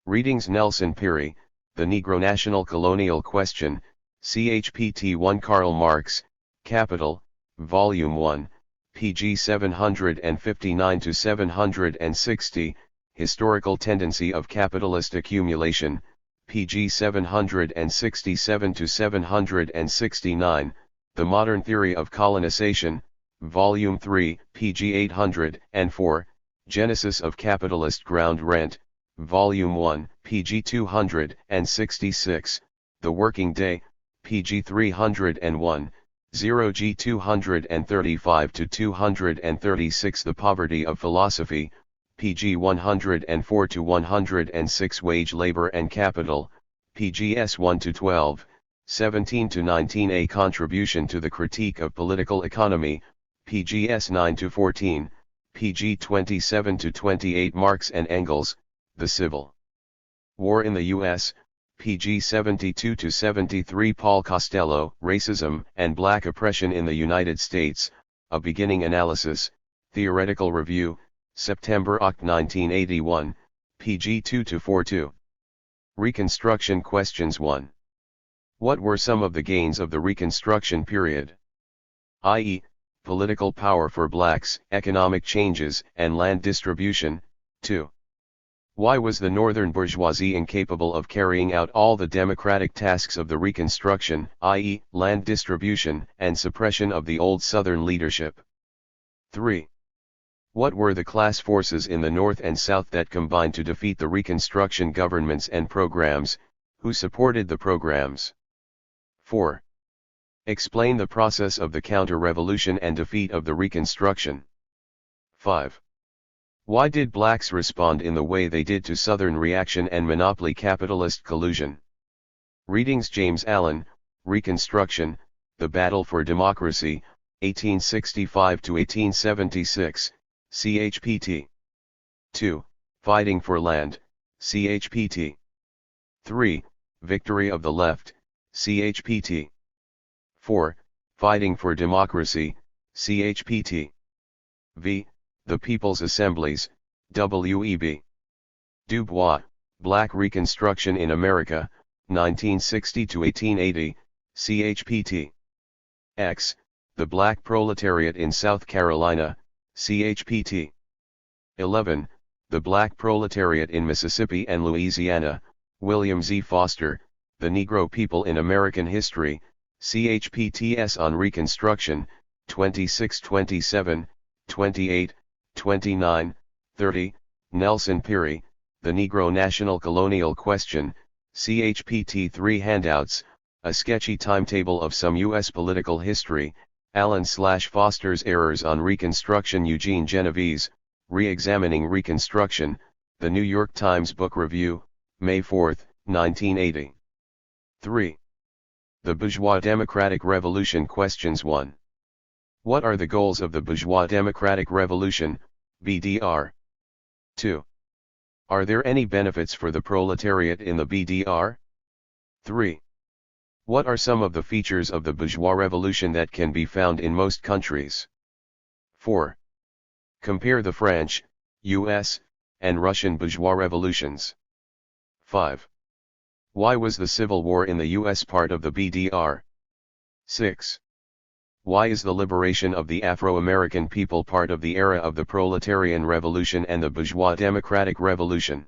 Readings: Nelson Peary, The Negro National Colonial Question, CHPT 1. Karl Marx, Capital, Volume 1, pg 759-760, Historical Tendency of Capitalist Accumulation, pg 767-769, The Modern Theory of Colonization, Volume 3, pg 804, Genesis of Capitalist Ground Rent, Volume 1, pg 266, The Working Day, pg 301, 0g 235-236, The Poverty of Philosophy, pg 104-106, Wage Labor and Capital, pgs 1-12, 17-19, A Contribution to the Critique of Political Economy, pgs 9-14, pg 27-28, Marx and Engels, The Civil War in the U.S., pg 72-73, Paul Costello, Racism and Black Oppression in the United States, A Beginning Analysis, Theoretical Review, September-Oct. 1981, pg 2-42. Reconstruction Questions 1. What were some of the gains of the Reconstruction period? I.e., political power for blacks, economic changes, and land distribution. 2. Why was the northern bourgeoisie incapable of carrying out all the democratic tasks of the Reconstruction, i.e., land distribution and suppression of the old Southern leadership? 3. What were the class forces in the North and South that combined to defeat the Reconstruction governments and programs? Who supported the programs? 4. Explain the process of the counter-revolution and defeat of the Reconstruction. 5. Why did blacks respond in the way they did to Southern reaction and monopoly capitalist collusion? Readings: James Allen, Reconstruction, The Battle for Democracy, 1865-1876, CHPT. 2. Fighting for Land, CHPT. 3. Victory of the Left, CHPT. 4. Fighting for Democracy, CHPT. V. The People's Assemblies, W.E.B. Du Bois, Black Reconstruction in America, 1960-1880, CHPT. X. The Black Proletariat in South Carolina, CHPT. 11. The Black Proletariat in Mississippi and Louisiana, William Z. Foster, The Negro People in American History, CHPTS on Reconstruction, 26-27, 28, 29, 30, Nelson Peary, The Negro National Colonial Question, CHPT 3 handouts, a sketchy timetable of some U.S. political history, Allen/Foster's Errors on Reconstruction, Eugene Genovese, Re-examining Reconstruction, The New York Times Book Review, May 4, 1980. 3. The Bourgeois Democratic Revolution. Questions 1. What are the goals of the Bourgeois Democratic Revolution, BDR? 2. Are there any benefits for the proletariat in the BDR? 3. What are some of the features of the bourgeois revolution that can be found in most countries? 4. Compare the French, U.S., and Russian bourgeois revolutions. 5. Why was the Civil War in the U.S. part of the BDR? 6. Why is the liberation of the Afro-American people part of the era of the Proletarian Revolution and the Bourgeois Democratic Revolution?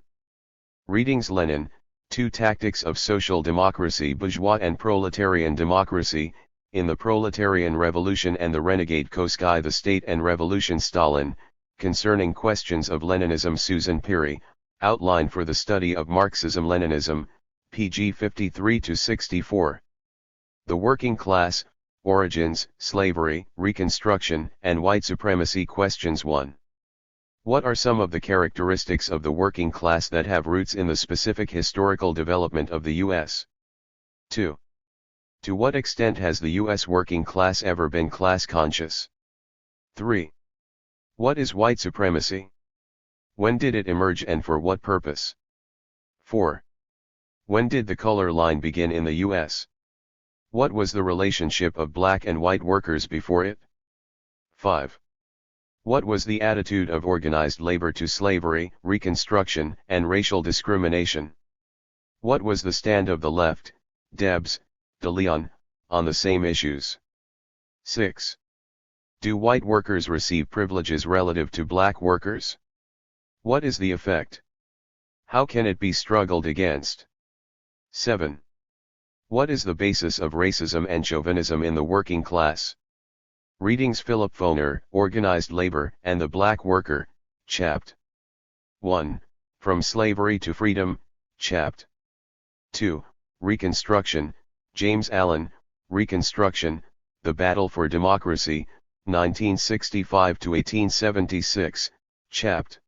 Readings: Lenin, Two Tactics of Social Democracy, Bourgeois and Proletarian Democracy, in the Proletarian Revolution and the Renegade Koski, The State and Revolution, Stalin, Concerning Questions of Leninism, Susan Peary, Outline for the Study of Marxism-Leninism, pg 53-64. The Working Class, Origins, Slavery, Reconstruction, and White Supremacy. Questions 1. What are some of the characteristics of the working class that have roots in the specific historical development of the U.S.? 2. To what extent has the U.S. working class ever been class conscious? 3. What is white supremacy? When did it emerge and for what purpose? 4. When did the color line begin in the U.S.? What was the relationship of black and white workers before it? 5. What was the attitude of organized labor to slavery, Reconstruction, and racial discrimination? What was the stand of the left, Debs, de Leon, on the same issues? 6. Do white workers receive privileges relative to black workers? What is the effect? How can it be struggled against? 7. What is the basis of racism and chauvinism in the working class? Readings Philip Foner, Organized Labor and the Black Worker, Chapt. 1. From Slavery to Freedom, Chapt. 2. Reconstruction, James Allen, Reconstruction, The Battle for Democracy, 1965 to 1876, Chapt.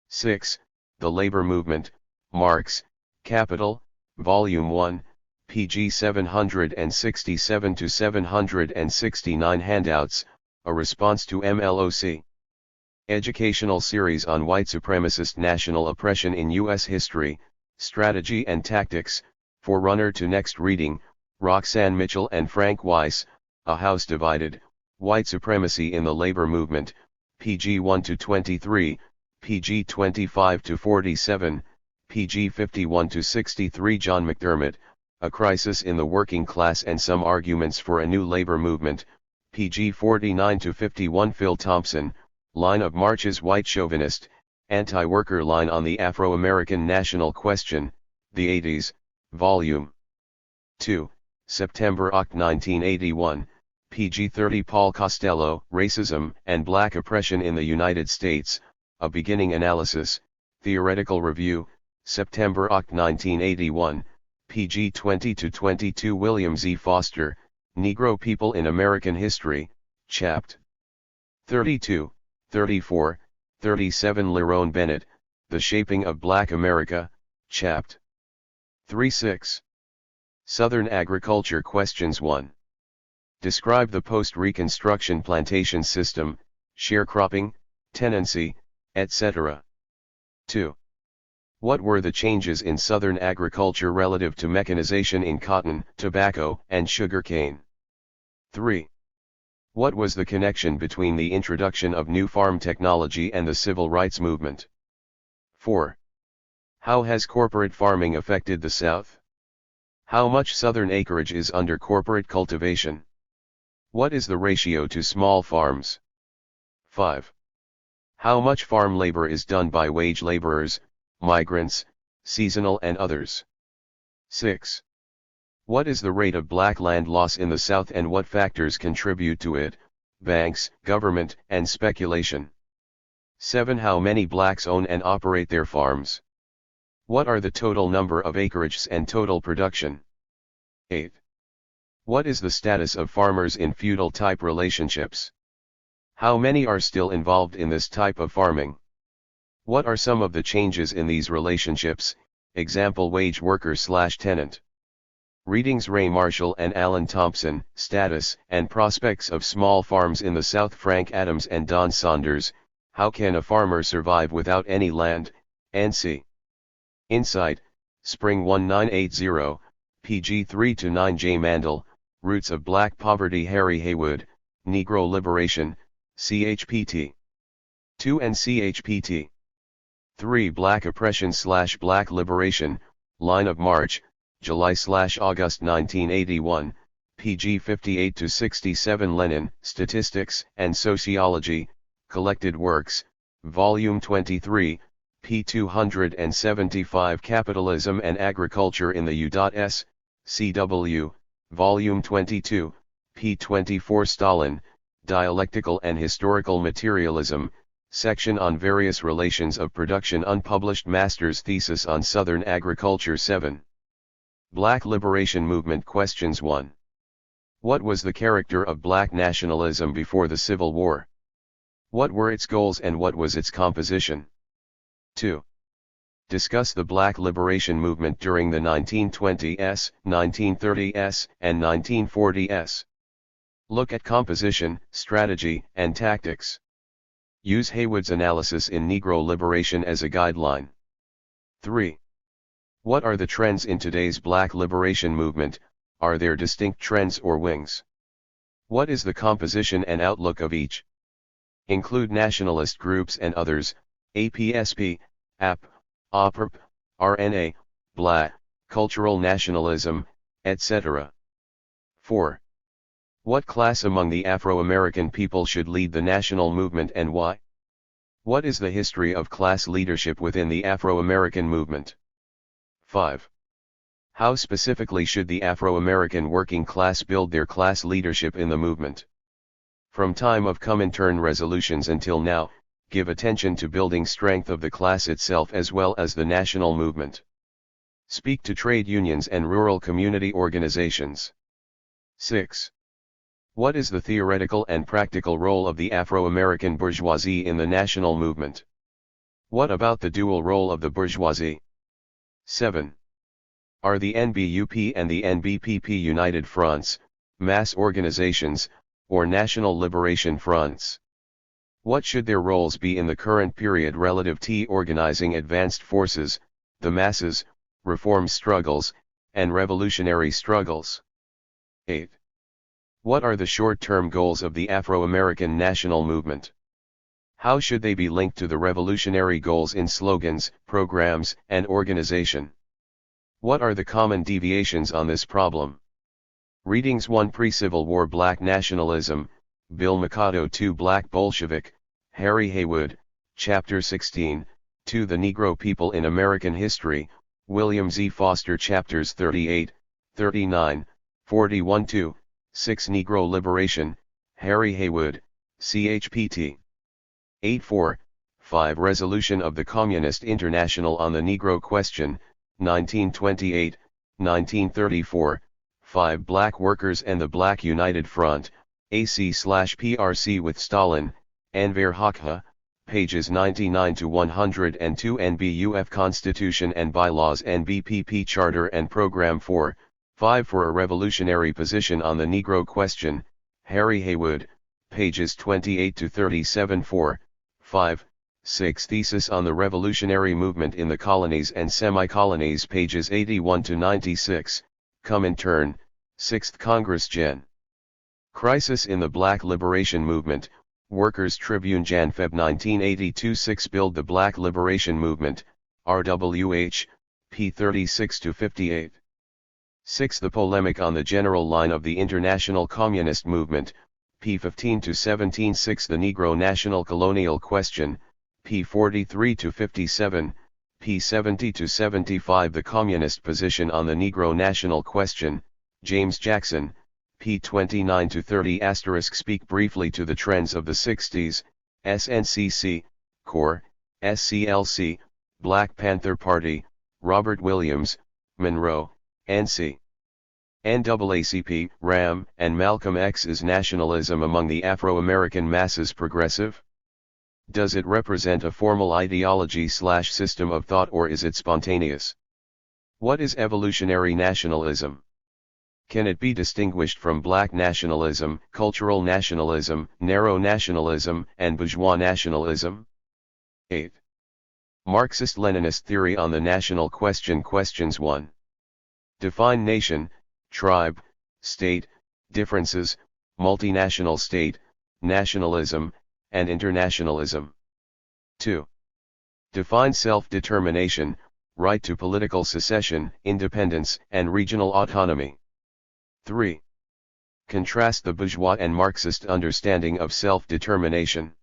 6. The Labor Movement, Marx, Capital, Volume 1, pg 767 to 769 handouts, a response to MLOC. Educational series on white supremacist national oppression in U.S. history, strategy and tactics, forerunner to next reading, Roxanne Mitchell and Frank Weiss, A House Divided, White Supremacy in the Labor Movement, pg 1 to 23, pg 25 to 47, pg 51 to 63 John McDermott, A Crisis in the Working Class and Some Arguments for a New Labor Movement, pg 49 to 51 Phil Thompson, Line of March's White Chauvinist, Anti-Worker Line on the Afro-American National Question, The 80s, Volume 2, September-Oct 1981, pg 30 Paul Costello, Racism and Black Oppression in the United States, A Beginning Analysis, Theoretical Review, September-Oct 1981, pg 20 to 22 William Z. Foster, Negro People in American History, Chapt. 32, 34, 37 Lerone Bennett, The Shaping of Black America, Chapt. 36. Southern Agriculture Questions 1. Describe the post-Reconstruction plantation system, sharecropping, tenancy, etc. 2. What were the changes in Southern agriculture relative to mechanization in cotton, tobacco, and sugarcane? 3. What was the connection between the introduction of new farm technology and the civil rights movement? 4. How has corporate farming affected the South? How much Southern acreage is under corporate cultivation? What is the ratio to small farms? 5. How much farm labor is done by wage laborers, migrants, seasonal and others? 6. What is the rate of black land loss in the South and what factors contribute to it? Banks, government, and speculation. 7. How many blacks own and operate their farms? What are the total number of acreages and total production? 8. What is the status of farmers in feudal-type relationships? How many are still involved in this type of farming? What are some of the changes in these relationships, example wage worker/tenant? Readings Ray Marshall and Alan Thompson, Status and Prospects of Small Farms in the South Frank Adams and Don Saunders, How Can a Farmer Survive Without Any Land, NC. Insight, Spring 1980, pg 3-9 J. Mandel, Roots of Black Poverty Harry Haywood, Negro Liberation, CHPT. 2 and CHPT. 3 Black Oppression/Black Liberation, Line of March, July/August 1981, pg 58-67 Lenin, Statistics and Sociology, Collected Works, Volume 23, p. 275 Capitalism and Agriculture in the U.S., CW, Volume 22, p. 24 Stalin, Dialectical and Historical Materialism, Section on Various Relations of Production Unpublished Master's Thesis on Southern Agriculture 7. Black Liberation Movement Questions 1. What was the character of black nationalism before the Civil War? What were its goals and what was its composition? 2. Discuss the Black Liberation Movement during the 1920s, 1930s, and 1940s. Look at composition, strategy, and tactics. Use Haywood's analysis in Negro liberation as a guideline. 3. What are the trends in today's Black liberation movement? Are there distinct trends or wings? What is the composition and outlook of each? Include nationalist groups and others, APSP, AP, OPRP, RNA, BLA, cultural nationalism, etc. 4. What class among the Afro-American people should lead the national movement and why? What is the history of class leadership within the Afro-American movement? 5. How specifically should the Afro-American working class build their class leadership in the movement? From time of Comintern resolutions until now, give attention to building strength of the class itself as well as the national movement. Speak to trade unions and rural community organizations. 6. What is the theoretical and practical role of the Afro-American bourgeoisie in the national movement? What about the dual role of the bourgeoisie? 7. Are the NBUP and the NBPP united fronts, mass organizations, or national liberation fronts? What should their roles be in the current period relative to organizing advanced forces, the masses, reform struggles, and revolutionary struggles? 8. What are the short-term goals of the Afro-American national movement? How should they be linked to the revolutionary goals in slogans, programs, and organization? What are the common deviations on this problem? Readings 1 Pre-Civil War Black Nationalism, Bill Mikado 2 Black Bolshevik, Harry Haywood, Chapter 16, 2 The Negro People in American History, William Z. Foster Chapters 38, 39, 41-2, 6 Negro Liberation, Harry Haywood, CHPT. 8-4, 5 Resolution of the Communist International on the Negro Question, 1928, 1934, 5 Black Workers and the Black United Front, AC/PRC with Stalin, Enver Hoxha, pages 99-102 NBUF Constitution and Bylaws NBPP Charter and Program 4, 5 For a Revolutionary Position on the Negro Question, Harry Haywood, pages 28-37 4, 5, 6 Thesis on the Revolutionary Movement in the Colonies and Semi-Colonies pages 81-96, Comintern, 6th Congress Gen. Crisis in the Black Liberation Movement, Workers' Tribune Jan Feb 1982 6 Build the Black Liberation Movement, RWH, p. 36-58. 6 The Polemic on the General Line of the International Communist Movement, p. 15-17 6 The Negro National Colonial Question, p. 43-57, p. 70-75 The Communist Position on the Negro National Question, James Jackson, p. 29-30 *. Speak briefly to the trends of the 60s, SNCC, Corps, SCLC, Black Panther Party, Robert Williams, Monroe, NC. NAACP, RAM, and Malcolm X. Is nationalism among the Afro-American masses progressive? Does it represent a formal ideology/system of thought or is it spontaneous? What is evolutionary nationalism? Can it be distinguished from black nationalism, cultural nationalism, narrow nationalism, and bourgeois nationalism? 8. Marxist-Leninist theory on the national question. Questions 1. Define nation, tribe, state, differences, multinational state, nationalism, and internationalism. 2. Define self-determination, right to political secession, independence, and regional autonomy. 3. Contrast the bourgeois and Marxist understanding of self-determination.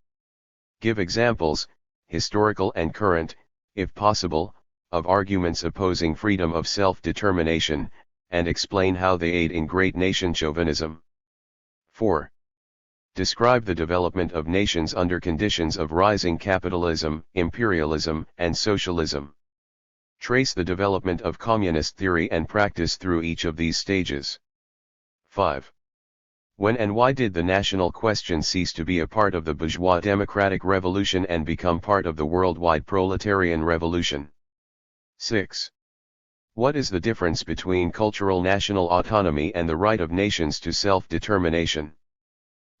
Give examples, historical and current, if possible, of arguments opposing freedom of self-determination, and explain how they aid in great nation chauvinism. 4. Describe the development of nations under conditions of rising capitalism, imperialism, and socialism. Trace the development of communist theory and practice through each of these stages. 5. When and why did the national question cease to be a part of the bourgeois democratic revolution and become part of the worldwide proletarian revolution? 6. What is the difference between cultural national autonomy and the right of nations to self-determination?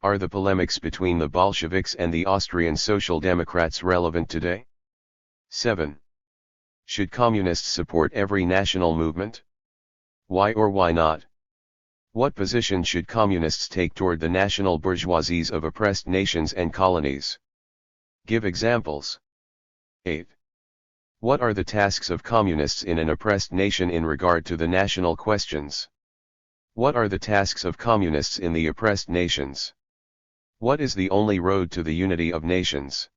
Are the polemics between the Bolsheviks and the Austrian Social Democrats relevant today? 7. Should communists support every national movement? Why or why not? What position should communists take toward the national bourgeoisies of oppressed nations and colonies? Give examples. 8. What are the tasks of communists in an oppressed nation in regard to the national questions? What are the tasks of communists in the oppressed nations? What is the only road to the unity of nations?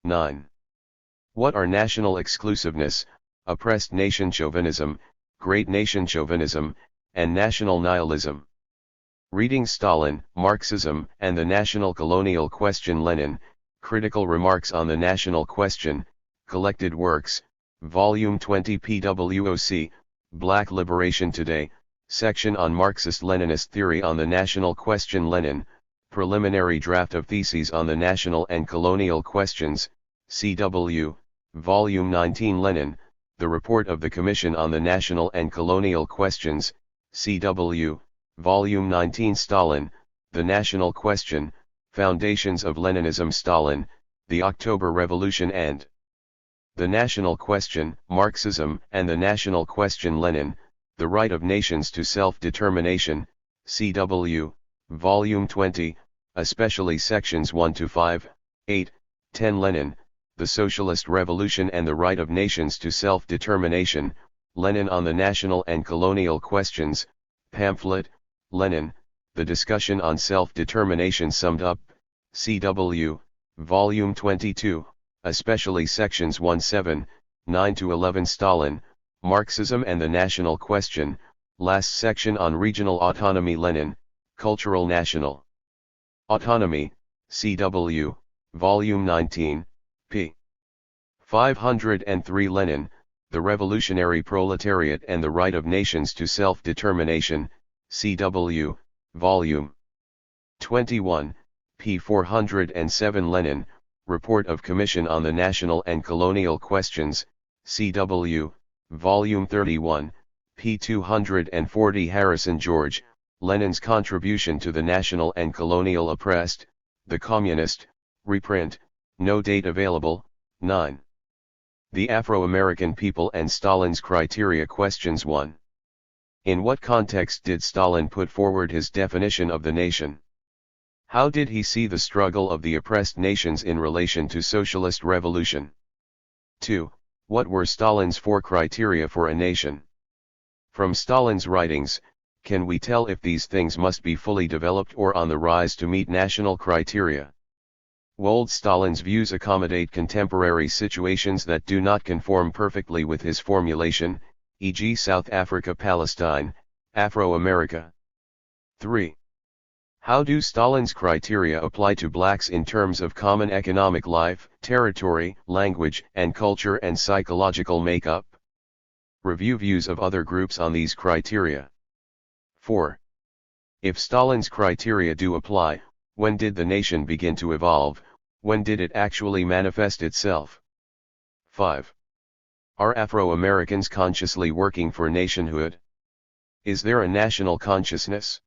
9. What are national exclusiveness, oppressed nation chauvinism, great nation chauvinism, and national nihilism? Reading Stalin, Marxism, and the National Colonial Question. Lenin, Critical Remarks on the National Question, Collected Works, Volume 20 PWOC, Black Liberation Today, Section on Marxist-Leninist Theory on the National Question. Lenin, Preliminary Draft of Theses on the National and Colonial Questions, CW, Volume 19. Lenin, The Report of the Commission on the National and Colonial Questions, CW, Volume 19. Stalin, The National Question, Foundations of Leninism. Stalin, The October Revolution and the National Question, Marxism and the National Question. Lenin, The Right of Nations to Self-Determination, CW, Volume 20, especially Sections 1 to 5, 8, 10. Lenin, The Socialist Revolution and the Right of Nations to Self-Determination, Lenin on the National and Colonial Questions, pamphlet, Lenin, The Discussion on Self-Determination summed up, CW, Volume 22, especially Sections 1, 7, 9 to 11. Stalin, Marxism and the National Question, last section on regional autonomy. Lenin, Cultural National Autonomy, CW, Volume 19, p. 503. Lenin, The Revolutionary Proletariat and the Right of Nations to Self-Determination, CW, Volume 21, p. 407. Lenin, Report of Commission on the National and Colonial Questions, CW, Volume 31, p. 240. Harrison George, Lenin's Contribution to the National and Colonial Oppressed, The Communist, reprint, no date available, 9. The Afro-American People and Stalin's Criteria. Questions 1. In what context did Stalin put forward his definition of the nation? How did he see the struggle of the oppressed nations in relation to socialist revolution? 2. What were Stalin's 4 criteria for a nation? From Stalin's writings, can we tell if these things must be fully developed or on the rise to meet national criteria? Wold Stalin's views accommodate contemporary situations that do not conform perfectly with his formulation, e.g. South Africa, Palestine, Afro-America. 3. How do Stalin's criteria apply to blacks in terms of common economic life, territory, language, and culture and psychological makeup? Review views of other groups on these criteria. 4. If Stalin's criteria do apply, when did the nation begin to evolve? When did it actually manifest itself? 5. Are Afro-Americans consciously working for nationhood? Is there a national consciousness?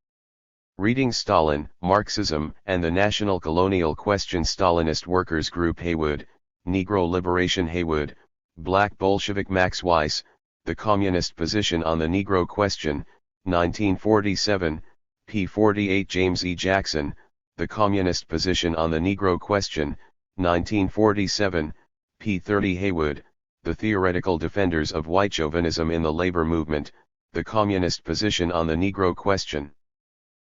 Reading Stalin, Marxism and the National Colonial Question. Stalinist Workers Group. Haywood, Negro Liberation. Haywood, Black Bolshevik. Max Weiss, The Communist Position on the Negro Question, 1947, p. 48. James E. Jackson, The Communist Position on the Negro Question, 1947, p. 30. Haywood, The Theoretical Defenders of White Chauvinism in the Labor Movement, The Communist Position on the Negro Question,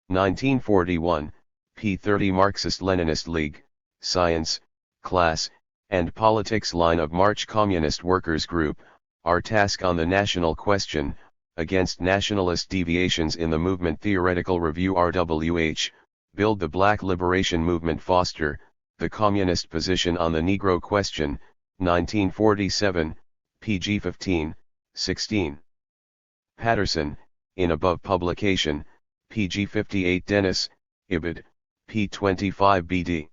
1941, p. 30. Marxist-Leninist League, Science, Class, and Politics. Line of March. Communist Workers Group, Our Task on the National Question, Against Nationalist Deviations in the Movement. Theoretical Review. RWH, Build the Black Liberation Movement. Foster, The Communist Position on the Negro Question, 1947, pg 15, 16. Patterson, in above publication, pg 58. Dennis, Ibid, p. 25. BD.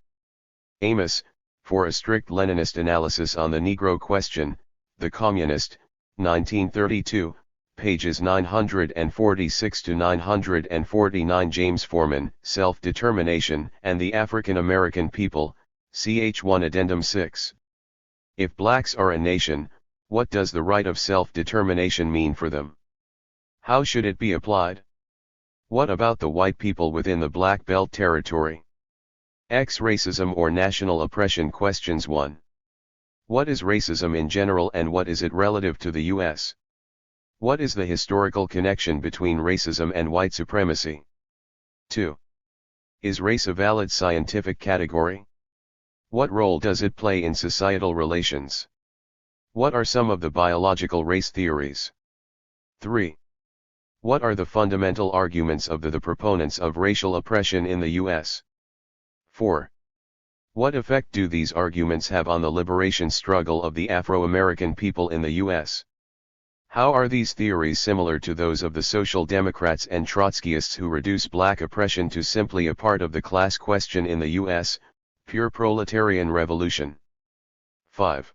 Amos, For a Strict Leninist Analysis on the Negro Question, The Communist, 1932, pages 946 to 949. James Forman, Self-Determination and the African American People, ch1 Addendum 6. If blacks are a nation, what does the right of self-determination mean for them? How should it be applied? What about the white people within the Black Belt territory? Racism or national oppression. Questions 1. What is racism in general and what is it relative to the U.S.? What is the historical connection between racism and white supremacy? 2. Is race a valid scientific category? What role does it play in societal relations? What are some of the biological race theories? 3. What are the fundamental arguments of the proponents of racial oppression in the U.S.? 4. What effect do these arguments have on the liberation struggle of the Afro-American people in the U.S.? How are these theories similar to those of the Social Democrats and Trotskyists who reduce black oppression to simply a part of the class question in the U.S., pure proletarian revolution? 5.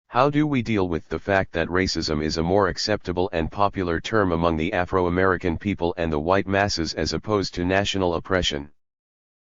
How do we deal with the fact that racism is a more acceptable and popular term among the Afro-American people and the white masses as opposed to national oppression?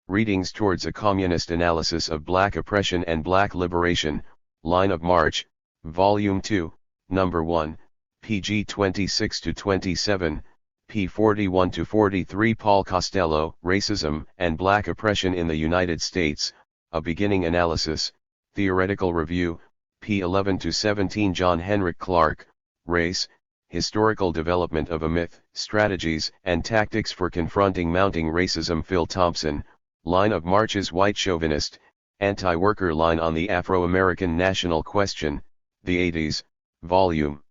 Readings Towards a Communist Analysis of Black Oppression and Black Liberation, Line of March, Volume 2, Number 1, pg 26-27, p. 41-43. Paul Costello, Racism and Black Oppression in the United States, A Beginning Analysis, Theoretical Review, p. 11-17. John Henrik Clark, Race, Historical Development of a Myth, Strategies and Tactics for Confronting Mounting Racism. Phil Thompson, Line of March's White Chauvinist, Anti-Worker Line on the Afro-American National Question, the 80s, Volume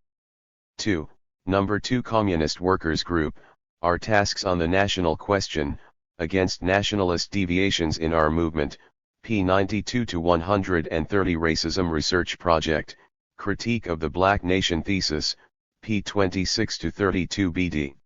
2, Number 2. Communist Workers Group, Our Tasks on the National Question, Against Nationalist Deviations in Our Movement, p. 92-130. Racism Research Project, Critique of the Black Nation Thesis, p. 26-32. BD.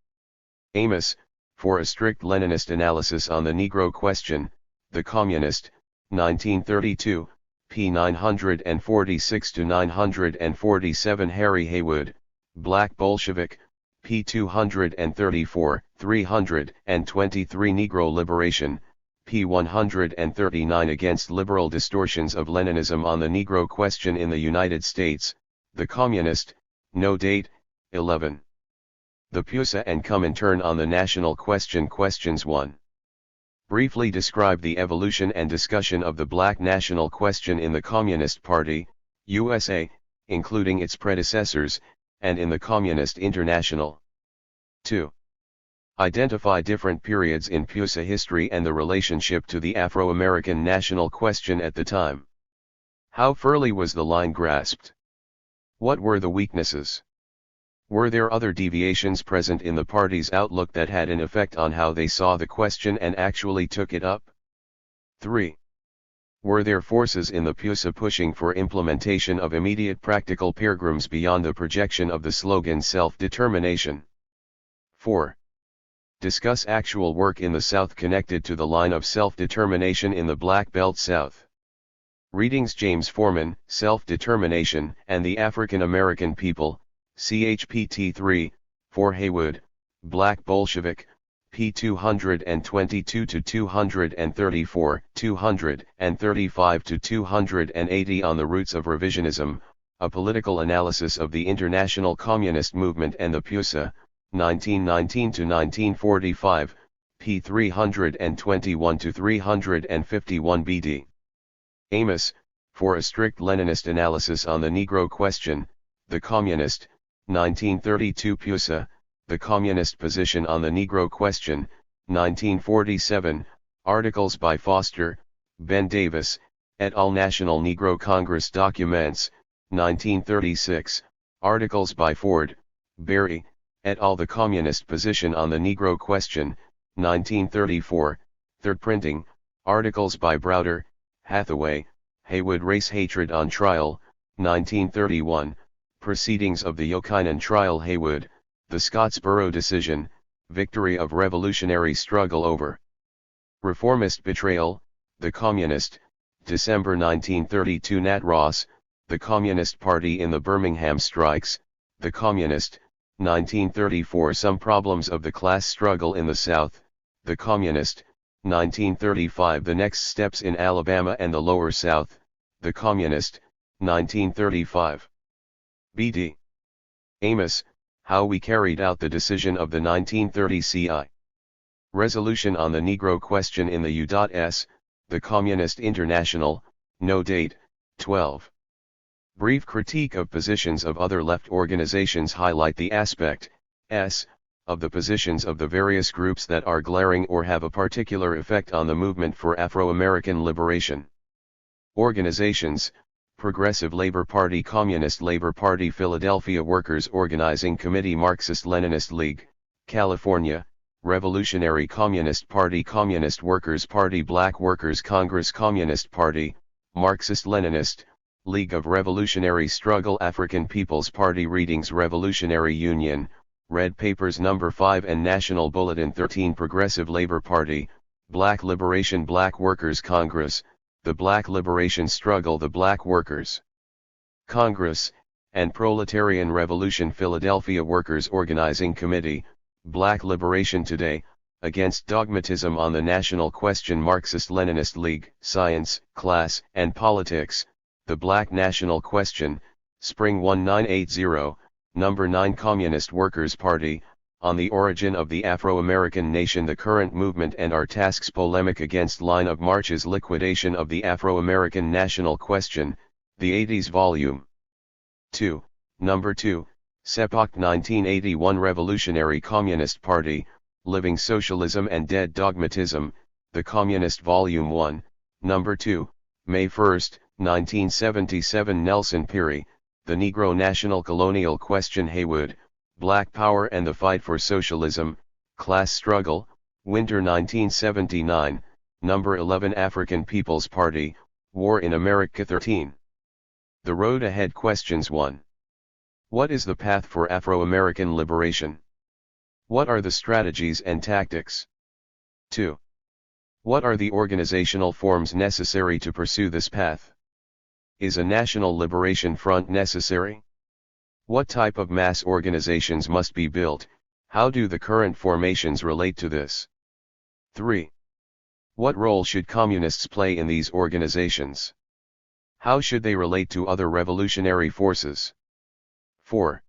Amos, For a Strict Leninist Analysis on the Negro Question, The Communist, 1932, p. 946-947. Harry Haywood, Black Bolshevik, p. 234, 323. Negro Liberation, p. 139. Against Liberal Distortions of Leninism on the Negro Question in the United States, The Communist, no date, 11. The Pusa and Comintern on the National Question. Questions 1. Briefly describe the evolution and discussion of the Black national question in the Communist Party, USA, including its predecessors, and in the Communist International. 2. Identify different periods in Pusa history and the relationship to the Afro-American national question at the time. How firmly was the line grasped? What were the weaknesses? Were there other deviations present in the party's outlook that had an effect on how they saw the question and actually took it up? 3. Were there forces in the PUSA pushing for implementation of immediate practical programs beyond the projection of the slogan self-determination? 4. Discuss actual work in the South connected to the line of self-determination in the Black Belt South. Readings James Forman, Self-Determination and the African American People, CHPT 3, 4. Haywood, Black Bolshevik, p. 222-234, 235-280. On the Roots of Revisionism, A Political Analysis of the International Communist Movement and the PUSA, 1919-1945, p. 321-351. BD. Amos, For a Strict Leninist Analysis on the Negro Question, The Communist, 1932. PUSA, The Communist Position on the Negro Question, 1947, articles by Foster, Ben Davis, et al. National Negro Congress Documents, 1936, articles by Ford, Berry, et al. The Communist Position on the Negro Question, 1934, third printing, articles by Browder, Hathaway, Haywood. Race Hatred on Trial, 1931, Proceedings of the Yochanan Trial. Haywood, The Scottsboro Decision, Victory of Revolutionary Struggle Over Reformist Betrayal, The Communist, December 1932. Nat Ross, The Communist Party in the Birmingham Strikes, The Communist, 1934 Some problems of the class struggle in the South, the Communist, 1935 The next steps in Alabama and the Lower South, the Communist, 1935. B.D. Amos, How We Carried Out the Decision of the 1930 CI. Resolution on the Negro Question in the U.S., the Communist International, no date, 12. Brief critique of positions of other left organizations highlight the aspect, s, of the positions of the various groups that are glaring or have a particular effect on the movement for Afro-American liberation. Organizations: Progressive Labor Party, Communist Labor Party, Philadelphia Workers Organizing Committee, Marxist-Leninist League, California, Revolutionary Communist Party, Communist Workers Party, Black Workers Congress, Communist Party, Marxist-Leninist, League of Revolutionary Struggle, African People's Party. Readings: Revolutionary Union, Red Papers No. 5 and National Bulletin 13. Progressive Labor Party, Black Liberation, Black Workers Congress, the Black Liberation Struggle, the Black Workers Congress, and Proletarian Revolution. Philadelphia Workers Organizing Committee, Black Liberation Today, Against Dogmatism on the National Question, Marxist-Leninist League, Science, Class, and Politics, the Black National Question, Spring 1980, No. 9. Communist Workers Party, On the Origin of the Afro-American Nation, The Current Movement and Our Tasks, Polemic Against Line of March's Liquidation of the Afro-American National Question, The 80s, Volume 2, No. 2, Sepoch 1981. Revolutionary Communist Party, Living Socialism and Dead Dogmatism, The Communist, Volume 1, No. 2, May 1, 1977. Nelson Peary, The Negro National Colonial Question, Haywood, Black Power and the Fight for Socialism, Class Struggle, Winter 1979, No. 11. African People's Party, War in America 13. The Road Ahead. Questions 1. What is the path for Afro-American liberation? What are the strategies and tactics? 2. What are the organizational forms necessary to pursue this path? Is a national liberation front necessary? What type of mass organizations must be built? How do the current formations relate to this? 3. What role should communists play in these organizations? How should they relate to other revolutionary forces? 4.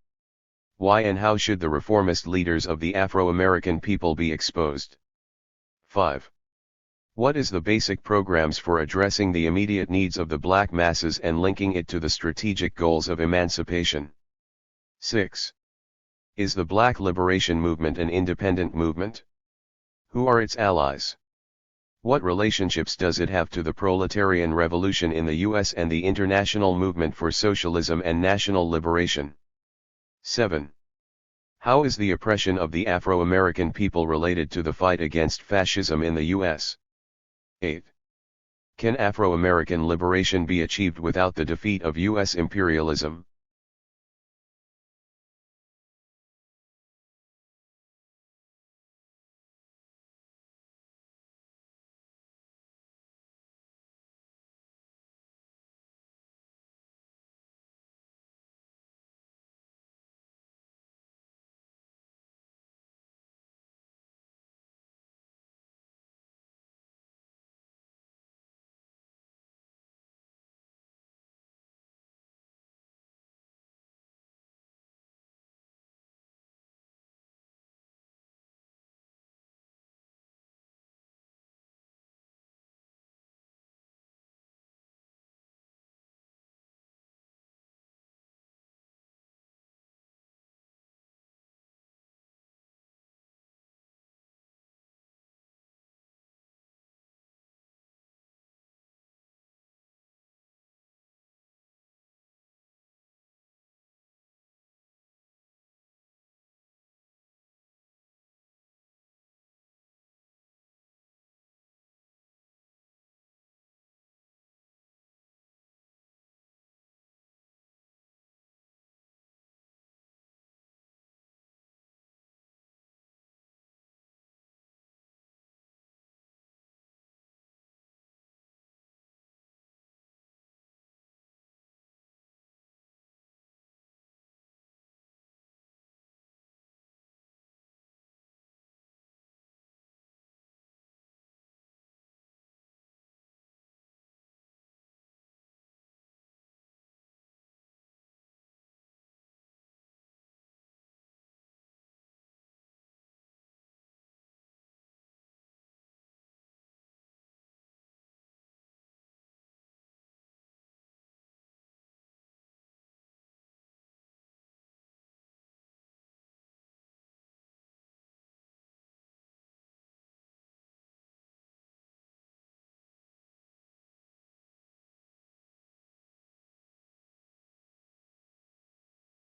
Why and how should the reformist leaders of the Afro-American people be exposed? 5. What is the basic programs for addressing the immediate needs of the black masses and linking it to the strategic goals of emancipation? 6. Is the Black Liberation Movement an independent movement? Who are its allies? What relationships does it have to the proletarian revolution in the U.S. and the international movement for socialism and national liberation? 7. How is the oppression of the Afro-American people related to the fight against fascism in the U.S.? 8. Can Afro-American liberation be achieved without the defeat of U.S. imperialism?